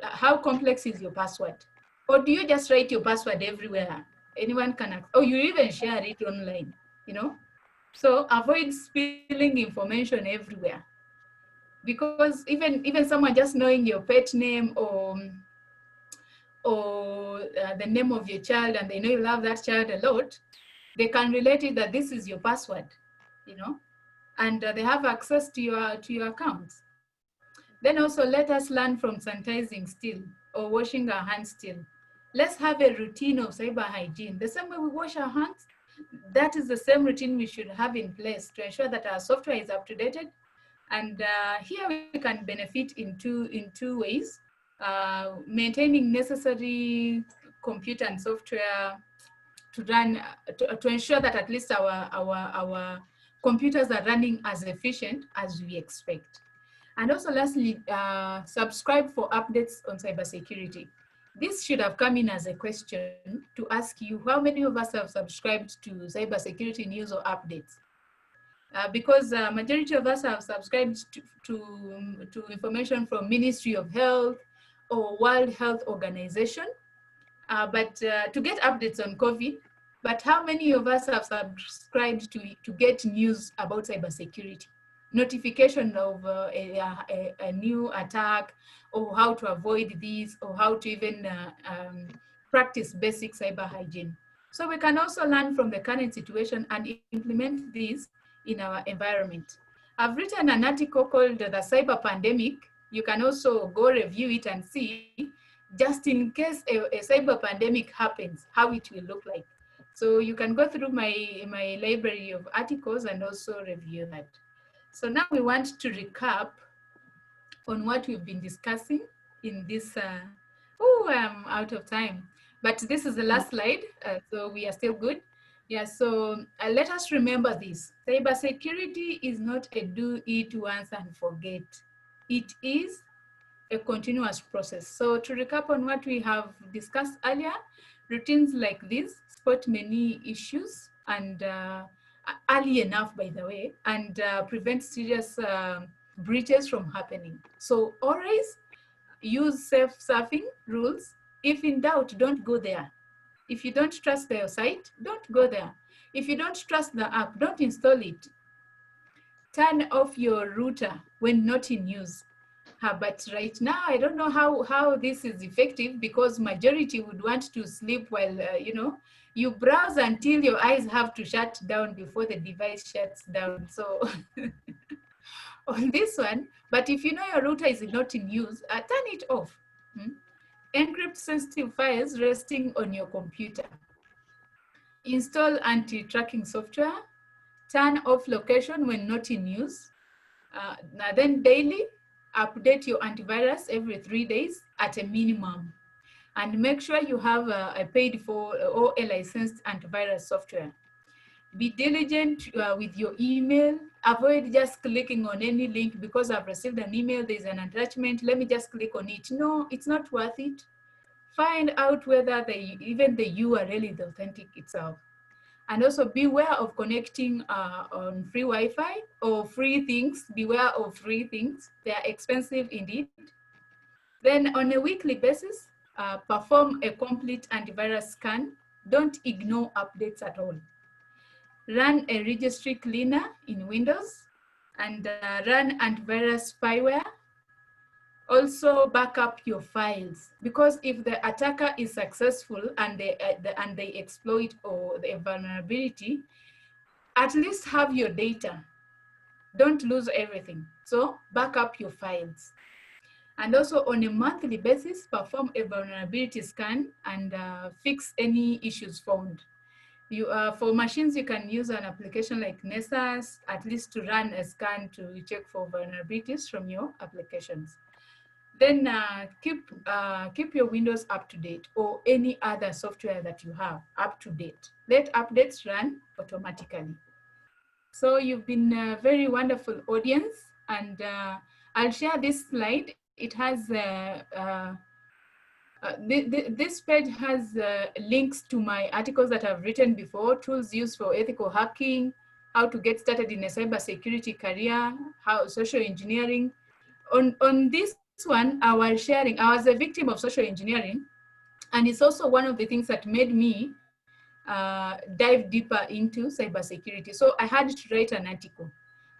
how complex is your password? Or do you just write your password everywhere? Anyone can, or you even share it online, you know. So avoid spilling information everywhere, because even someone just knowing your pet name or the name of your child, and they know you love that child a lot, they can relate it that this is your password, you know, and they have access to your accounts. Then also let us learn from sanitizing still or washing our hands still. Let's have a routine of cyber hygiene. The same way we wash our hands, that is the same routine we should have in place to ensure that our software is up to date. And here we can benefit in two ways. Maintaining necessary computer and software to run to ensure that at least our computers are running as efficient as we expect. And also lastly, subscribe for updates on cybersecurity. This should have come in as a question to ask you, how many of us have subscribed to cybersecurity news or updates? Because majority of us have subscribed to information from Ministry of Health or World Health Organization, but to get updates on COVID. But how many of us have subscribed to get news about cybersecurity? Notification of a new attack, or how to avoid these, or how to even practice basic cyber hygiene. So we can also learn from the current situation and implement these in our environment. I've written an article called The Cyber Pandemic. You can also go review it and see, just in case a cyber pandemic happens, how it will look like. So you can go through my library of articles and also review that. So now we want to recap on what we've been discussing in this, I'm out of time, but this is the last slide, so we are still good. Yeah, so let us remember this. Cybersecurity is not a do it once and forget. It is a continuous process. So to recap on what we have discussed earlier, routines like this spot many issues and early enough, by the way, and prevent serious breaches from happening. So always use safe surfing rules. If in doubt, don't go there. If you don't trust the site, don't go there. If you don't trust the app, don't install it. Turn off your router when not in use. But right now, I don't know how this is effective, because majority would want to sleep while, you browse until your eyes have to shut down before the device shuts down. So on this one, but if you know your router is not in use, turn it off. Encrypt sensitive files resting on your computer. Install anti-tracking software. Turn off location when not in use. Then daily, update your antivirus every 3 days at a minimum. And make sure you have a paid for or a licensed antivirus software. Be diligent with your email. Avoid just clicking on any link because I've received an email, there's an attachment, let me just click on it. No, it's not worth it. Find out whether even the URL is authentic itself. And also beware of connecting on free Wi-Fi or free things. Beware of free things. They are expensive indeed. Then on a weekly basis, perform a complete antivirus scan. Don't ignore updates at all. Run a registry cleaner in Windows and run antivirus spyware. Also back up your files, because if the attacker is successful and they exploit or the vulnerability, at least have your data. Don't lose everything. So back up your files. And also on a monthly basis, perform a vulnerability scan and fix any issues found. For machines, you can use an application like Nessus, at least to run a scan to check for vulnerabilities from your applications. Then keep your Windows up to date, or any other software that you have up to date. Let updates run automatically. So you've been a very wonderful audience, and I'll share this slide. It has this page has links to my articles that I've written before, tools used for ethical hacking, how to get started in a cybersecurity career, how social engineering. On this one, I was a victim of social engineering, and it's also one of the things that made me dive deeper into cybersecurity. So I had to write an article.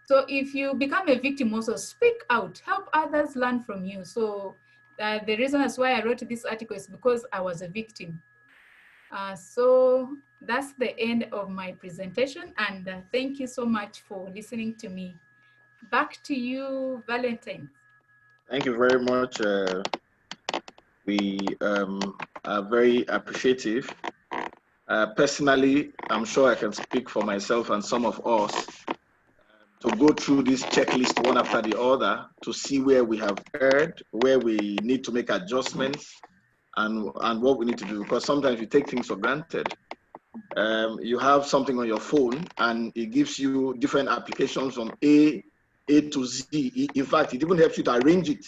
So if you become a victim, also speak out, help others learn from you. So the reason as why I wrote this article is because I was a victim. So that's the end of my presentation, and thank you so much for listening to me. Back to you, Valentine. Thank you very much. We are very appreciative. Personally, I'm sure I can speak for myself and some of us to go through this checklist one after the other to see where we have erred, where we need to make adjustments, and what we need to do, because sometimes you take things for granted. You have something on your phone and it gives you different applications from A to Z. In fact, it even helps you to arrange it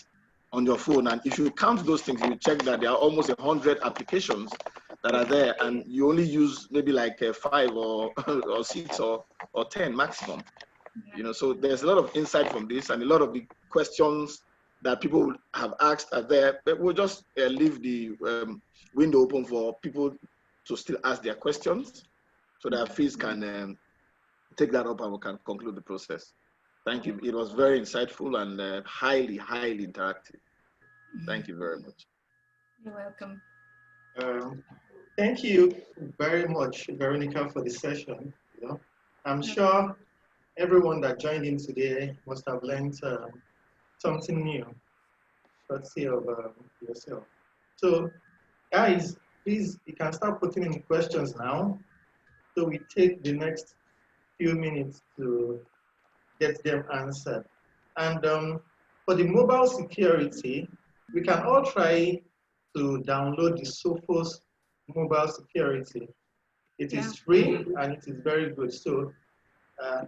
on your phone. And if you count those things, you check that there are almost 100 applications that are there, and you only use maybe like 5 or 6 or 10 maximum. You know, so there's a lot of insight from this, and a lot of the questions that people have asked are there. But we'll just leave the window open for people to still ask their questions, so that Fizz can take that up and we can conclude the process. Thank you. It was very insightful and highly, highly interactive. Thank you very much. You're welcome. Thank you very much, Veronica, for the session. You know, I'm sure everyone that joined in today must have learned something new, courtesy of yourself. So, guys, please, you can start putting in questions now. So we take the next few minutes to get them answered. And for the mobile security, we can all try to download the Sophos mobile security. It is free and it is very good. So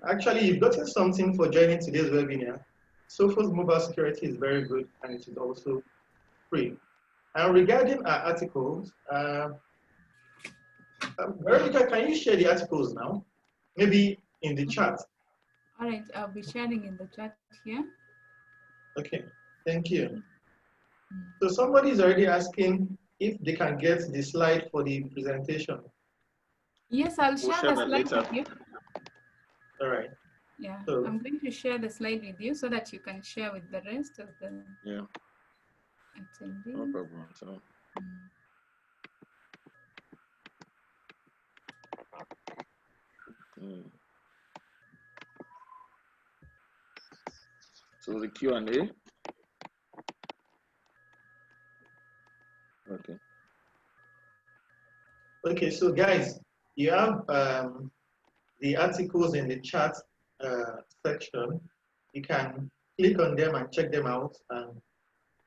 actually, you've gotten something for joining today's webinar. Sophos mobile security is very good and it is also free. And regarding our articles, Veronica, can you share the articles now? Maybe in the chat. All right, I'll be sharing in the chat here. Okay, thank you. So somebody is already asking if they can get the slide for the presentation. Yes, I'll share the slide later with you. All right. Yeah, So, I'm going to share the slide with you so that you can share with the rest of the attendees. No problem. So. So the Q&A. Okay. Okay, so guys, you have the articles in the chat section. You can click on them and check them out. And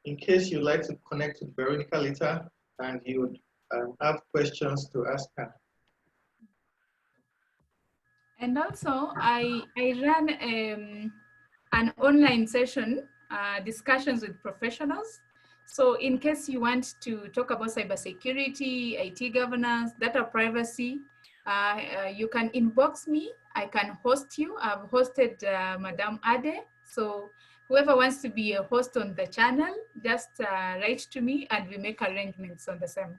in case you'd like to connect with Veronica later and you would have questions to ask her. And also, I ran an online session, discussions with professionals. So in case you want to talk about cybersecurity, IT governance, data privacy, you can inbox me. I can host you. I've hosted Madame Ade. So whoever wants to be a host on the channel, just write to me and we make arrangements on the same.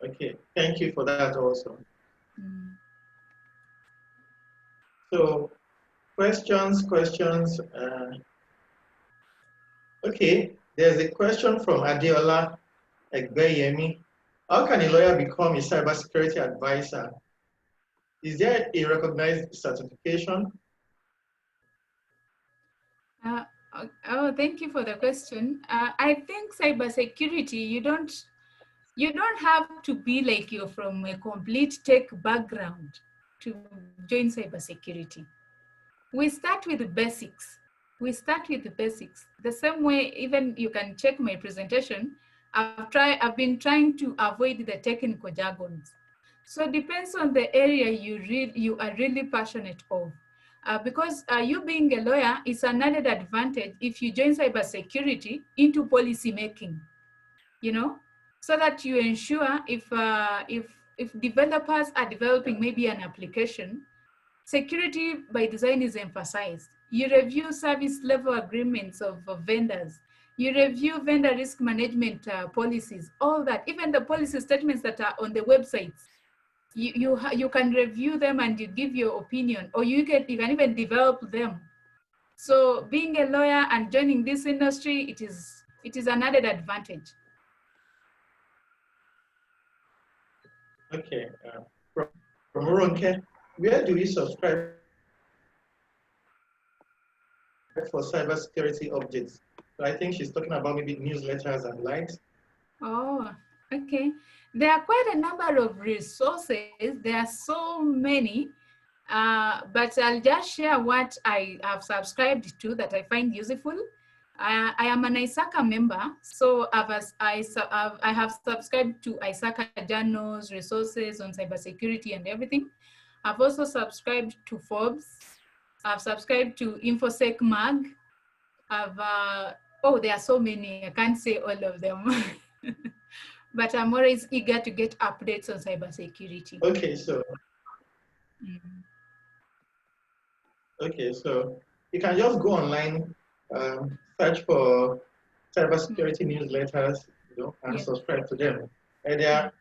Okay, thank you for that also. So questions. Okay, there's a question from Adiola Egbeyemi. How can a lawyer become a cybersecurity advisor? Is there a recognized certification? Oh, thank you for the question. I think cybersecurity, you don't have to be like you're from a complete tech background to join cybersecurity. We start with the basics. The same way, even you can check my presentation. I've been trying to avoid the technical jargons. So it depends on the area you are really passionate of. Because you being a lawyer is an added advantage if you join cybersecurity into policy making, you know, so that you ensure if developers are developing maybe an application, security by design is emphasized. You review service level agreements of vendors. You review vendor risk management policies, all that, even the policy statements that are on the websites. You can review them and you give your opinion, or you can even develop them. So being a lawyer and joining this industry, it is an added advantage. Okay, from Veronica, where do we subscribe for cybersecurity updates? So I think she's talking about maybe newsletters and likes. Oh, okay. There are quite a number of resources. There are so many, but I'll just share what I have subscribed to that I find useful. I am an ISACA member, so I have subscribed to ISACA journals, resources on cybersecurity and everything. I've also subscribed to Forbes. I've subscribed to InfoSec Mag. Oh, there are so many. I can't say all of them. But I'm always eager to get updates on cybersecurity. Okay, so okay, so you can just go online, search for cybersecurity newsletters, and subscribe to them. And they are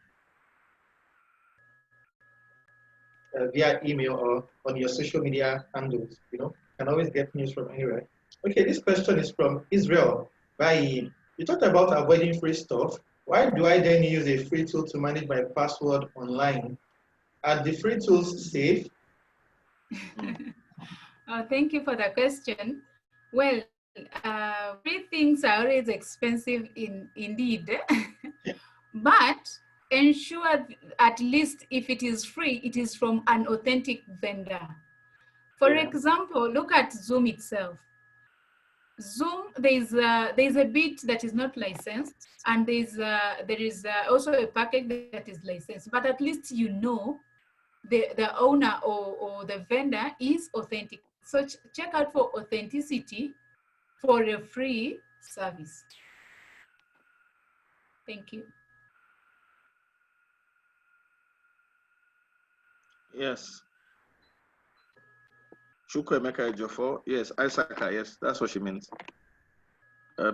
via email or on your social media handles. You can always get news from anywhere. Okay, this question is from Israel. By you talked about avoiding free stuff. Why do I then use a free tool to manage my password online? Are the free tools safe? Thank you for the question. Well, free things are always expensive indeed, but ensure at least if it is free, it is from an authentic vendor. For example, look at Zoom itself. Zoom, there's a bit that is not licensed, and there is also a package that is licensed, but at least you know the owner or the vendor is authentic. So check out for authenticity for a free service. Thank you. Yes. Chukwemeka Ejiofor. Yes, ISACA. Yes, that's what she means.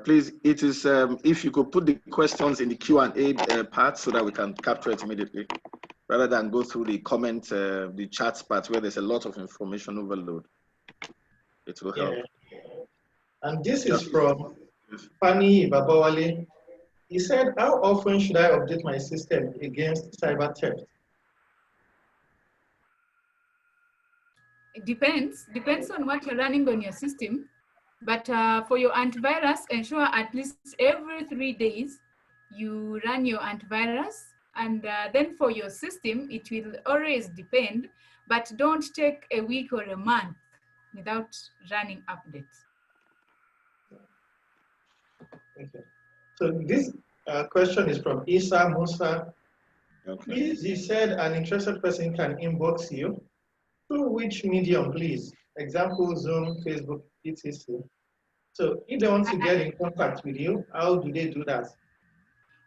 Please, it is if you could put the questions in the Q&A part so that we can capture it immediately, rather than go through the comment, the chat part where there's a lot of information overload. It will help. And this is from Fanny Babawale. He said, how often should I update my system against cyber theft? It depends on what you're running on your system. But for your antivirus, ensure at least every 3 days you run your antivirus. And then for your system, it will always depend, but don't take a week or a month without running updates. Okay. So this question is from Isa Musa. Okay. Please, he said an interested person can inbox you. Through which medium, please? Example, Zoom, Facebook, etc. So if they want to get in contact with you, how do they do that?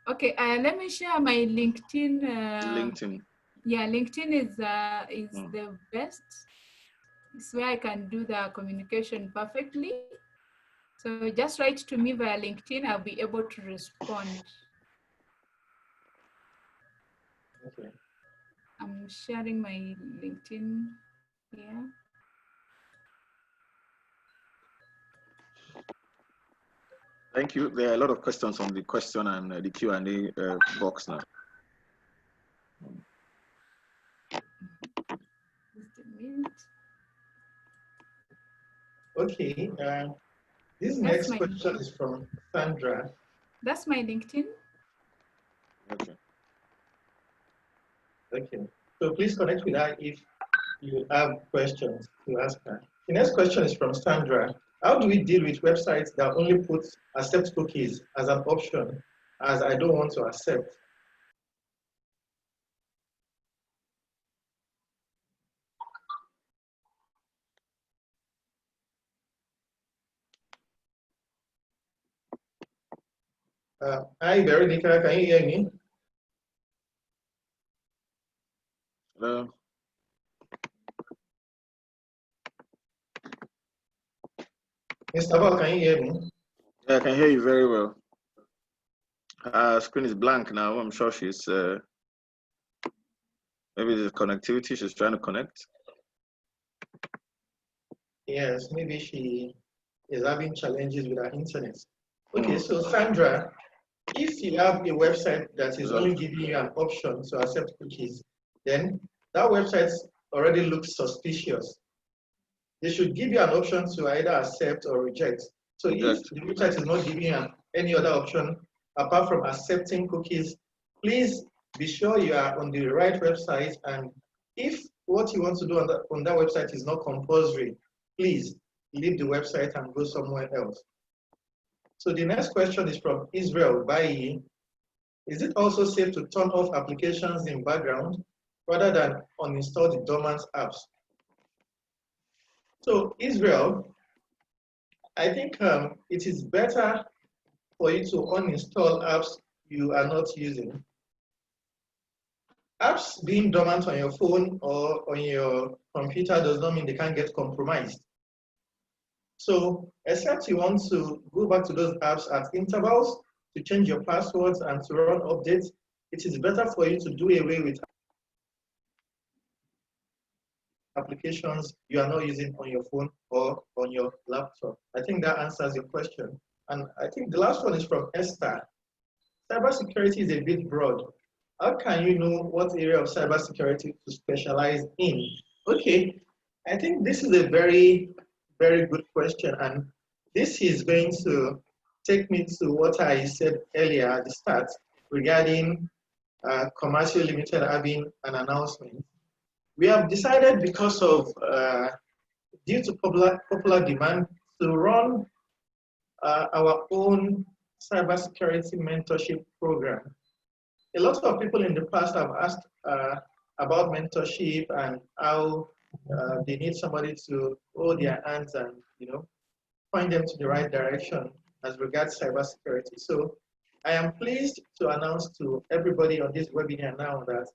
Okay, let me share my LinkedIn. LinkedIn. Yeah, LinkedIn is the best. It's where I can do the communication perfectly. So just write to me via LinkedIn. I'll be able to respond. Okay. I'm sharing my LinkedIn here. Thank you. There are a lot of questions on the question and the Q&A box now. Just a minute. Okay. This next question is from Sandra. That's my LinkedIn. Okay. Okay. So please connect with her if you have questions to ask her. The next question is from Sandra. How do we deal with websites that only put accept cookies as an option, as I don't want to accept? Hi, Veronica, can you hear me? Hello. Mr. Val, can you hear me? Yeah, I can hear you very well. Screen is blank now. I'm sure she's maybe the connectivity. She's trying to connect. Yes, maybe she is having challenges with her internet. Okay, so Sandra, if you have a website that is only giving you an option to accept cookies, then that website already looks suspicious. They should give you an option to either accept or reject. So if the website is not giving you any other option apart from accepting cookies, please be sure you are on the right website. And if what you want to do on that website is not compulsory, please leave the website and go somewhere else. So the next question is from Israel Bayi. Is it also safe to turn off applications in background rather than uninstall the dormant apps? So Israel, I think it is better for you to uninstall apps you are not using. Apps being dormant on your phone or on your computer does not mean they can't get compromised. So except you want to go back to those apps at intervals to change your passwords and to run updates, it is better for you to do away with applications you are not using on your phone or on your laptop. I think that answers your question. And I think the last one is from Esther. Cybersecurity is a bit broad. How can you know what area of cybersecurity to specialize in? Okay, I think this is a very, very good question. And this is going to take me to what I said earlier at the start regarding Comercio Limited having an announcement. We have decided because of, due to popular demand, to run our own cybersecurity mentorship program. A lot of people in the past have asked about mentorship and how they need somebody to hold their hands and point them to the right direction as regards cybersecurity. So I am pleased to announce to everybody on this webinar now that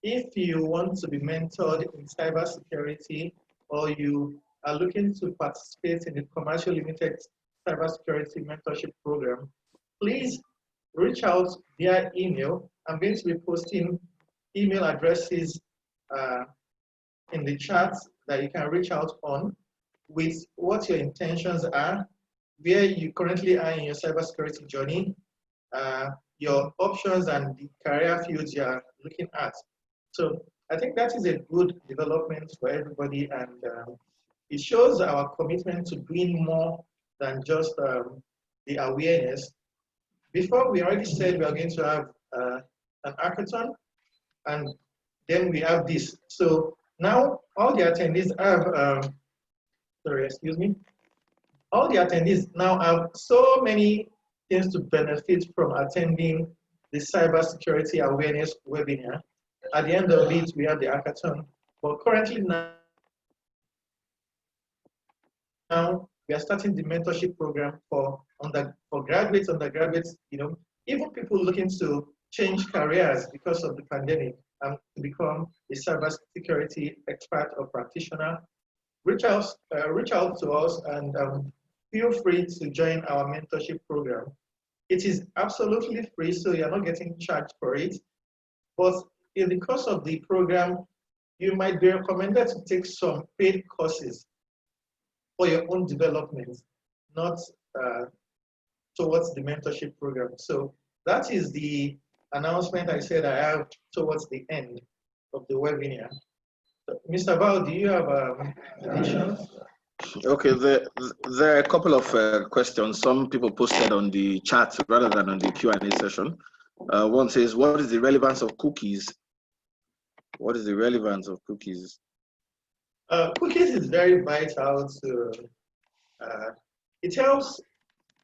if you want to be mentored in cybersecurity or you are looking to participate in the Comercio Limited Cybersecurity Mentorship Program, please reach out via email. I'm going to be posting email addresses in the chat that you can reach out on with what your intentions are, where you currently are in your cybersecurity journey, your options and the career fields you are looking at. So I think that is a good development for everybody, and it shows our commitment to doing more than just the awareness. Before, we already said we are going to have an hackathon, and then we have this. So now all the attendees have, all the attendees now have so many things to benefit from attending the cybersecurity awareness webinar. At the end of it, we have the hackathon. But currently now we are starting the mentorship program for graduates, undergraduates, even people looking to change careers because of the pandemic and to become a cybersecurity expert or practitioner. Reach out to us and feel free to join our mentorship program. It is absolutely free, so you're not getting charged for it. But in the course of the program, you might be recommended to take some paid courses for your own development, not towards the mentorship program. So that is the announcement I said I have towards the end of the webinar. So, Mr. Val, do you have additions? Okay, there are a couple of questions. Some people posted on the chat rather than on the Q&A session. One says, what is the relevance of cookies? What is the relevance of cookies? Cookies is very vital to, it helps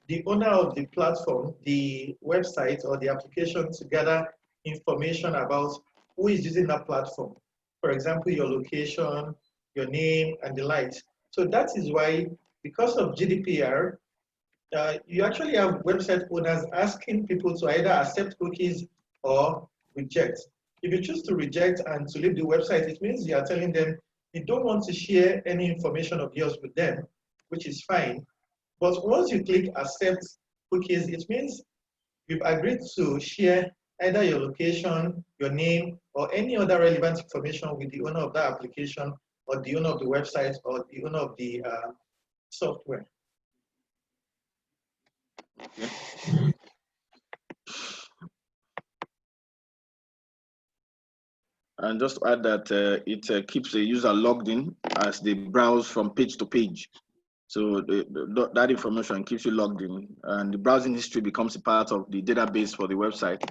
the owner of the platform, the website or the application to gather information about who is using that platform. For example, your location, your name, and the likes. So that is why, because of GDPR, you actually have website owners asking people to either accept cookies or reject. If you choose to reject and to leave the website, it means you are telling them you don't want to share any information of yours with them, which is fine. But once you click accept cookies, it means you've agreed to share either your location, your name, or any other relevant information with the owner of that application, or the owner of the website, or the owner of the software. Okay. And just to add that it keeps the user logged in as they browse from page to page. So that information keeps you logged in, and the browsing history becomes a part of the database for the website,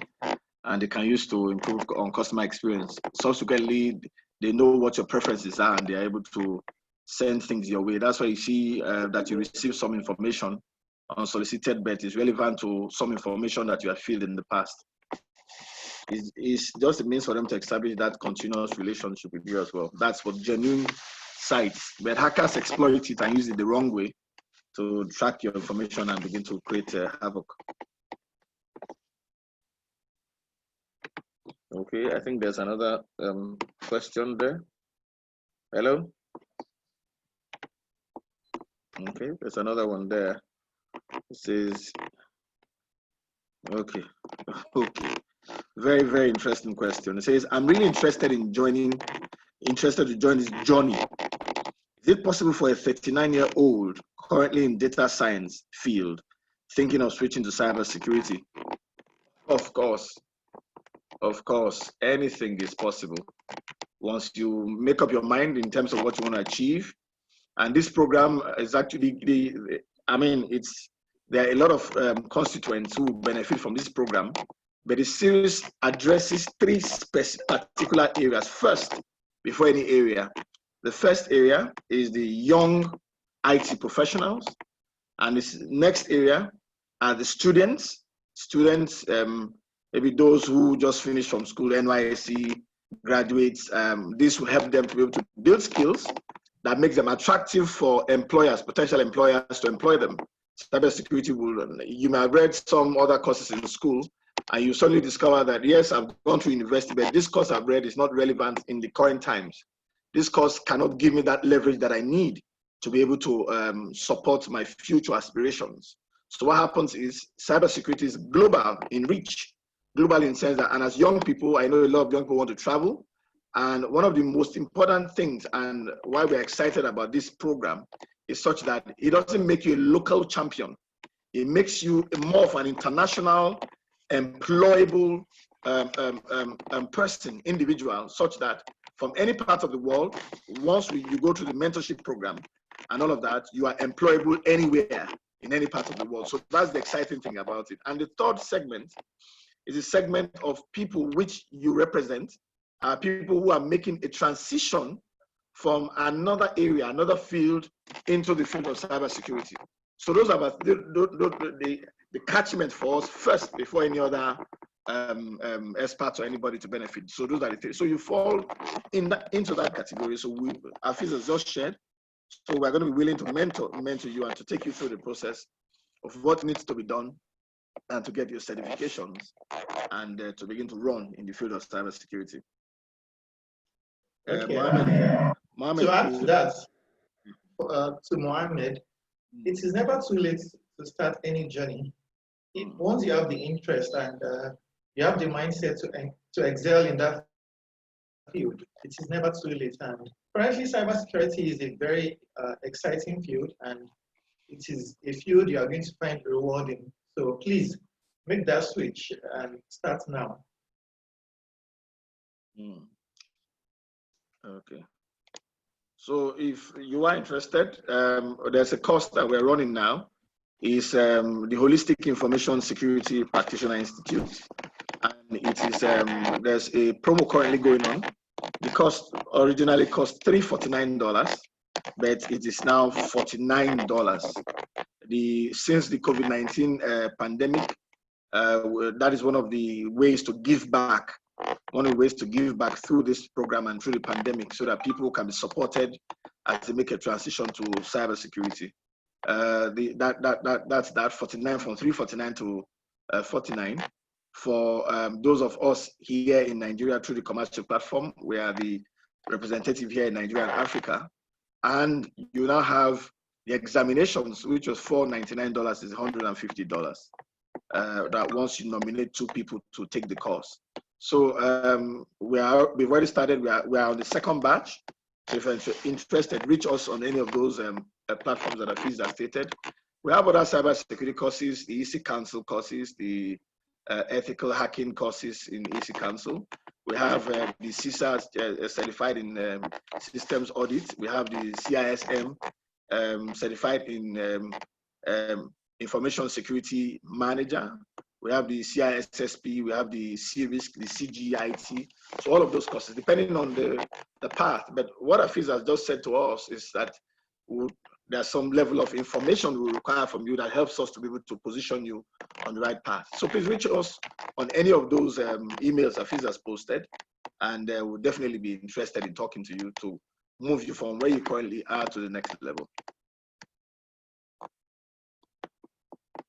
and they can use to improve on customer experience. Subsequently, they know what your preferences are, and they are able to send things your way. That's why you see that you receive some information unsolicited, but it's relevant to some information that you have filled in the past. It's just a means for them to establish that continuous relationship with you as well. That's for genuine sites, but hackers exploit it and use it the wrong way to track your information and begin to create havoc. Okay, I think there's another question there. Hello? Okay, there's another one there. It says, okay, okay. Very, very interesting question. It says, I'm really interested to join this journey. Is it possible for a 39-year-old currently in data science field thinking of switching to cybersecurity? Of course, anything is possible. Once you make up your mind in terms of what you want to achieve, and this program is actually there are a lot of constituents who benefit from this program, but the series addresses three particular areas first, before any area. The first area is the young IT professionals, and this next area are the students, maybe those who just finished from school, NYSC, graduates. This will help them to be able to build skills that makes them attractive for employers, potential employers to employ them. Cybersecurity will, you may have read some other courses in school, and you suddenly discover that, yes, I've gone to university, but this course I've read is not relevant in the current times. This course cannot give me that leverage that I need to be able to support my future aspirations. So what happens is cybersecurity is global in reach, global in the sense that, and as young people, I know a lot of young people want to travel. And one of the most important things and why we're excited about this program is such that it doesn't make you a local champion. It makes you more of an international, employable person, individual, such that from any part of the world, once you go to the mentorship program and all of that, you are employable anywhere in any part of the world. So that's the exciting thing about it. And the third segment is a segment of people which you represent, people who are making a transition from another area, another field, into the field of cybersecurity. So those are the catchment for us first before any other experts or anybody to benefit. So those are the three. So you fall into that category. So Hafiz has just shared. So we're going to be willing to mentor you and to take you through the process of what needs to be done and to get your certifications and to begin to run in the field of cybersecurity. Okay. Mohammed, to add to that, to Mohammed, it is never too late to start any journey. Once you have the interest and you have the mindset to excel in that field, it is never too late. And currently, cybersecurity is a very exciting field, and it is a field you are going to find rewarding. So please make that switch and start now. Okay. So if you are interested, there's a course that we're running now. Is the Holistic Information Security Practitioner Institute, and it is there's a promo currently going on. The cost originally cost $349, but it is now $49. Since the COVID-19 pandemic, that is one of the ways to give back. One of the ways to give back through this program and through the pandemic, so that people can be supported as they make a transition to cybersecurity. That's that 49 from 349 to 49 for those of us here in Nigeria through the Comercio platform. We are the representative here in Nigeria and Africa, and you now have The examinations, which was $499, is $150. That once you nominate 2 people to take the course. So we've already started. We are on the second batch. So if you're interested, reach us on any of those platforms that are stated. We have other cybersecurity courses, the EC Council courses, the ethical hacking courses in EC Council. We have the CISA certified in systems audit. We have the CISM certified in information security manager. We have the CISSP, we have the CRISC, the CGIT. So all of those courses, depending on the path. But what AFIS has just said to us is that there's some level of information we require from you that helps us to be able to position you on the right path. So please reach us on any of those emails AFIS has posted, and we'll definitely be interested in talking to you to move you from where you currently are to the next level.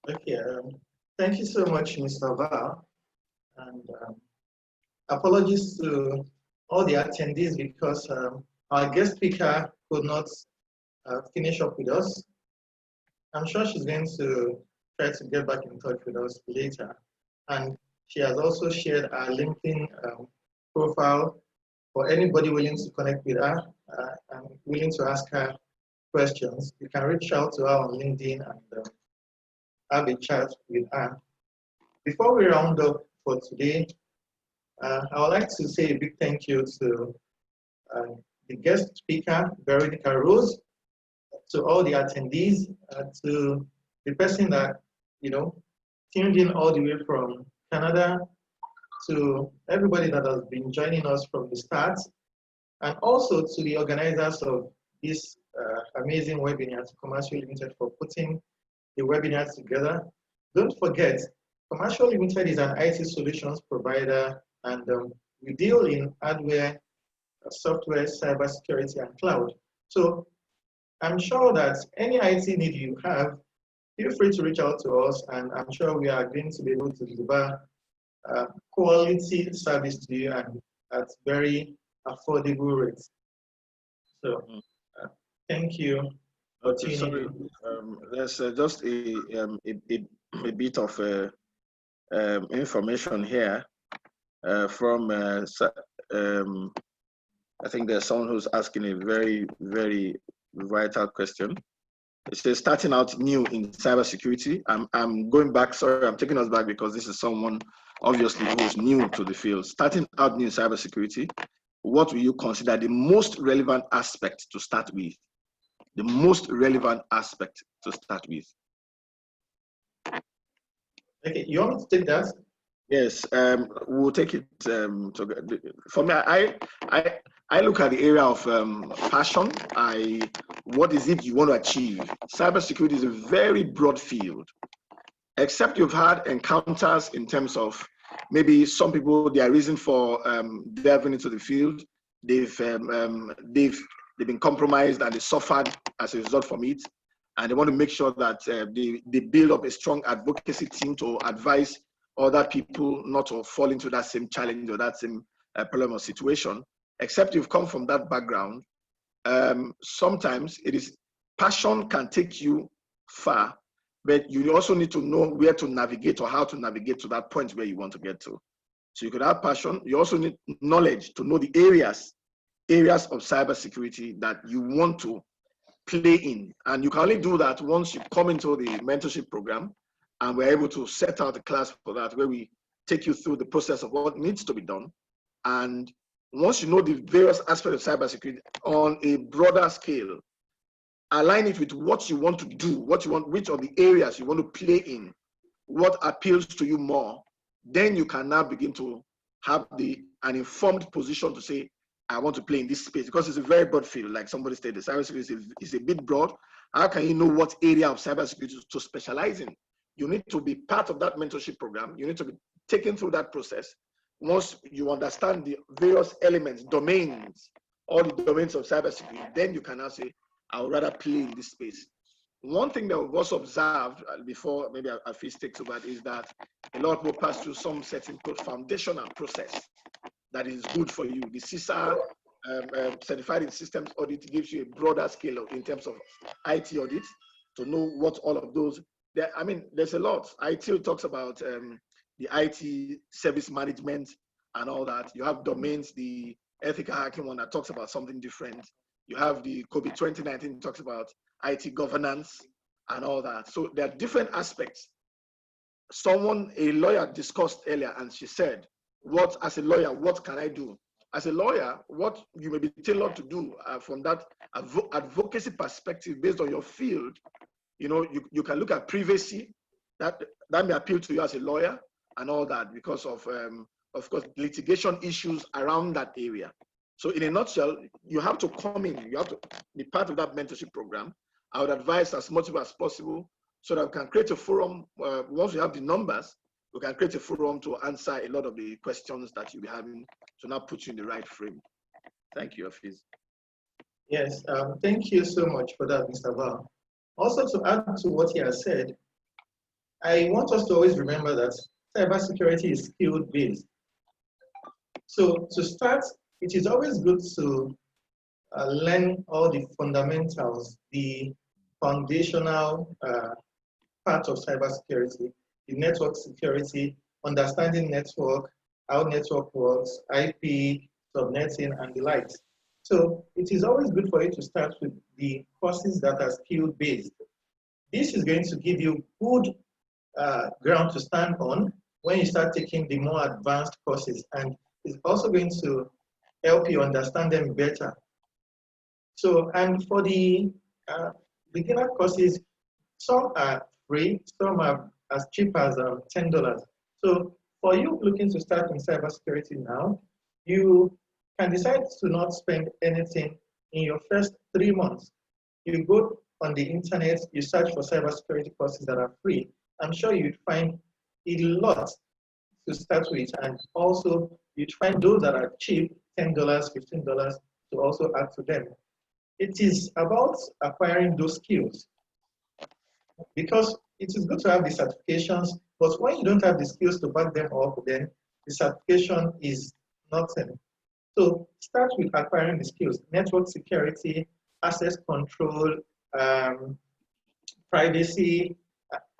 Okay, thank you so much, Mr. Val. And apologies to all the attendees because our guest speaker could not finish up with us. I'm sure she's going to try to get back in touch with us later. And she has also shared our LinkedIn profile for anybody willing to connect with her and willing to ask her questions. You can reach out to her on LinkedIn and have a chat with her. Before we round up for today, I would like to say a big thank you to the guest speaker, Veronica Rose, to all the attendees, to the person that, tuned in all the way from Canada, to everybody that has been joining us from the start, and also to the organizers of this amazing webinar, to Comercio Limited, for putting the webinar together. Don't forget, Comercio Limited is an IT solutions provider, and we deal in hardware, software, cybersecurity, and cloud. So I'm sure that any IT need you have, feel free to reach out to us, and I'm sure we are going to be able to deliver quality service to you and at very affordable rates. So thank you. Okay, sorry. There's just a bit of information here from I think there's someone who's asking a very, very vital question. It says, starting out new in cybersecurity. I'm going back, sorry, I'm taking us back because this is someone obviously who is new to the field. Starting out new in cybersecurity, what will you consider the most relevant aspect to start with? The most relevant aspect to start with. Okay, you want me to take that? Yes, we'll take it. For me, I look at the area of passion. What is it you want to achieve? Cybersecurity is a very broad field. Except you've had encounters in terms of maybe some people, their reason for delving into the field, they've been compromised and they suffered as a result from it, and they want to make sure that they build up a strong advocacy team to advise other people not to fall into that same challenge or that same problem or situation. Except you've come from that background, sometimes passion can take you far, but you also need to know where to navigate or how to navigate to that point where you want to get to. So you could have passion. You also need knowledge to know the areas of cybersecurity that you want to play in. And you can only do that once you come into the mentorship program, and we're able to set out a class for that, where we take you through the process of what needs to be done. And once you know the various aspects of cybersecurity on a broader scale, align it with what you want to do, which of the areas you want to play in, what appeals to you more, then you can now begin to have an informed position to say, I want to play in this space, because it's a very broad field. Like somebody said, the cybersecurity is a bit broad. How can you know what area of cybersecurity to specialize in? You need to be part of that mentorship program. You need to be taken through that process. Once you understand the various elements, domains, all the domains of cybersecurity, then you can now say, I would rather play in this space. One thing that we've also observed before maybe Afis takes over is that a lot of people pass through some certain foundational process that is good for you. The CISA certified in systems audit gives you a broader scale in terms of IT audit to know what all of those. I mean, there's a lot. IT talks about the IT service management and all that. You have domains, the ethical hacking one that talks about something different. You have the COVID 2019 talks about IT governance and all that. So there are different aspects. A lawyer discussed earlier, and she said, as a lawyer, what can I do? As a lawyer, what you may be tailored to do from that advocacy perspective based on your field, you can look at privacy, that may appeal to you as a lawyer and all that because of course, litigation issues around that area. So in a nutshell, you have to come in, you have to be part of that mentorship program. I would advise as much as possible so that we can create a forum. Once we have the numbers, we can create a forum to answer a lot of the questions that you'll be having to now put you in the right frame. Thank you, Hafiz. Yes, thank you so much for that, Mr. Val. Also, to add to what he has said, I want us to always remember that cybersecurity is skill-based. So to start, it is always good to learn all the fundamentals, the foundational part of cybersecurity, the network security, understanding network, how network works, IP, subnetting, and the likes. So it is always good for you to start with the courses that are skill-based. This is going to give you good ground to stand on when you start taking the more advanced courses, and it's also going to help you understand them better. So, and for the beginner courses, some are free, some are as cheap as $10. So for you looking to start in cybersecurity now, you can decide to not spend anything in your first 3 months. You go on the internet, you search for cybersecurity courses that are free. I'm sure you'd find a lot to start with, and also you'd find those that are cheap, $10, $15, to also add to them. It is about acquiring those skills, because it is good to have the certifications, but when you don't have the skills to back them up, then the certification is nothing. So start with acquiring the skills: network security, access control, privacy,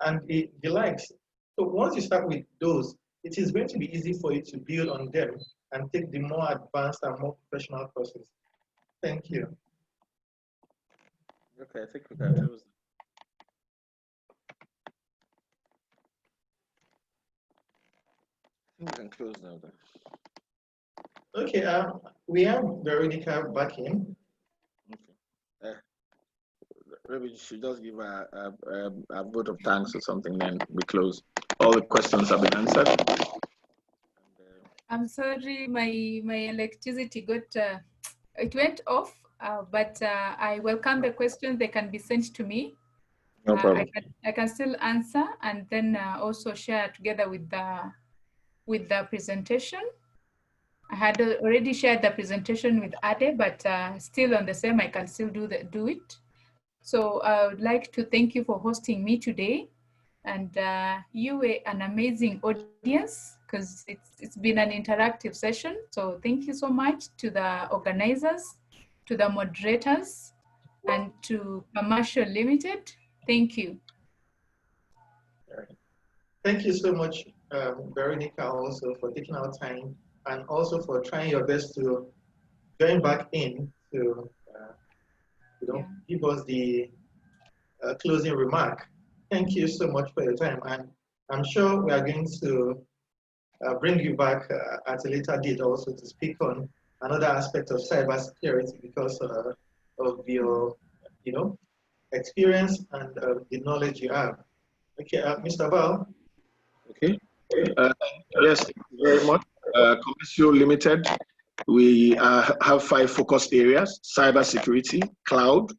and the likes. So once you start with those, it is going to be easy for you to build on them and take the more advanced and more professional courses. Thank you. Okay, I think we can close. I think we can close now then. Okay, we have Veronica back in. Okay. Maybe you should just give a vote of thanks or something, then we close. All the questions have been answered. I'm sorry, my electricity got it went off, but I welcome the questions. They can be sent to me. No problem. I can still answer, and then also share together with the presentation. I had already shared the presentation with Ade, but still on the same, I can still do it. So I would like to thank you for hosting me today. And you were an amazing audience, because it's been an interactive session. So thank you so much to the organizers, to the moderators, and to Comercio Limited. Thank you. Thank you so much, Veronica, also for taking our time, and also for trying your best to join back in to give us the closing remark. Thank you so much for your time, and I'm sure we are going to bring you back at a later date also to speak on another aspect of cybersecurity because of your, experience and the knowledge you have. Okay, Mr. Val. Okay. Yes, thank you very much. Comercio Limited, we have 5 focused areas: cybersecurity, cloud,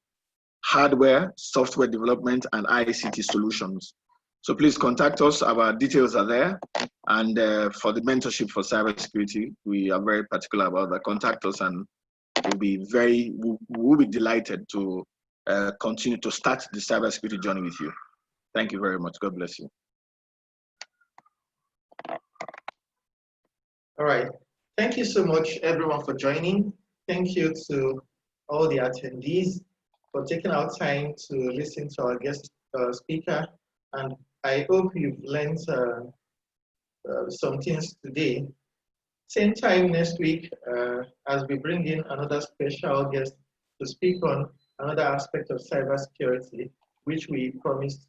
hardware, software development, and ICT solutions. So please contact us. Our details are there. And for the mentorship for cybersecurity, we are very particular about that. Contact us, and we'll be delighted to continue to start the cybersecurity journey with you. Thank you very much. God bless you. All right. Thank you so much, everyone, for joining. thank you to all the attendees for taking our time to listen to our guest speaker. And I hope you've learned some things today. Same time next week, as we bring in another special guest to speak on another aspect of cybersecurity, which we promised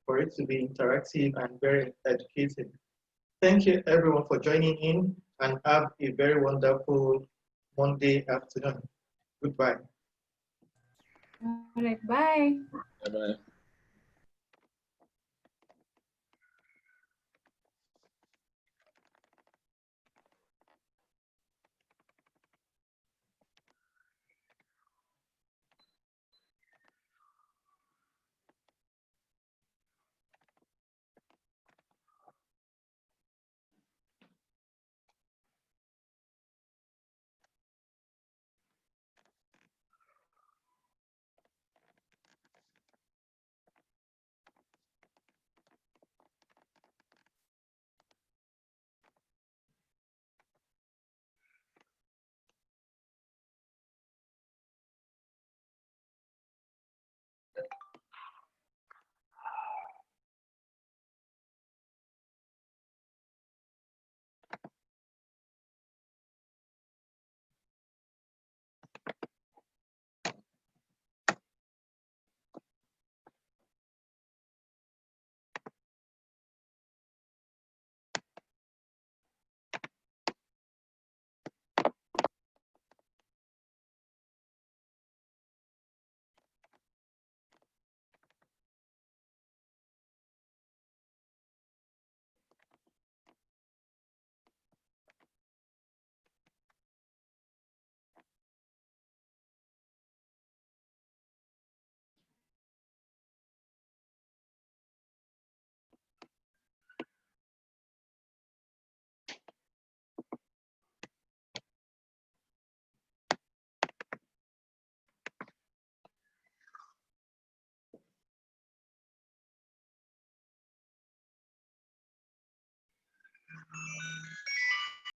for it to be interactive and very educative. Thank you everyone for joining in, and have a very wonderful Monday afternoon. Goodbye. All right, bye. Bye-bye.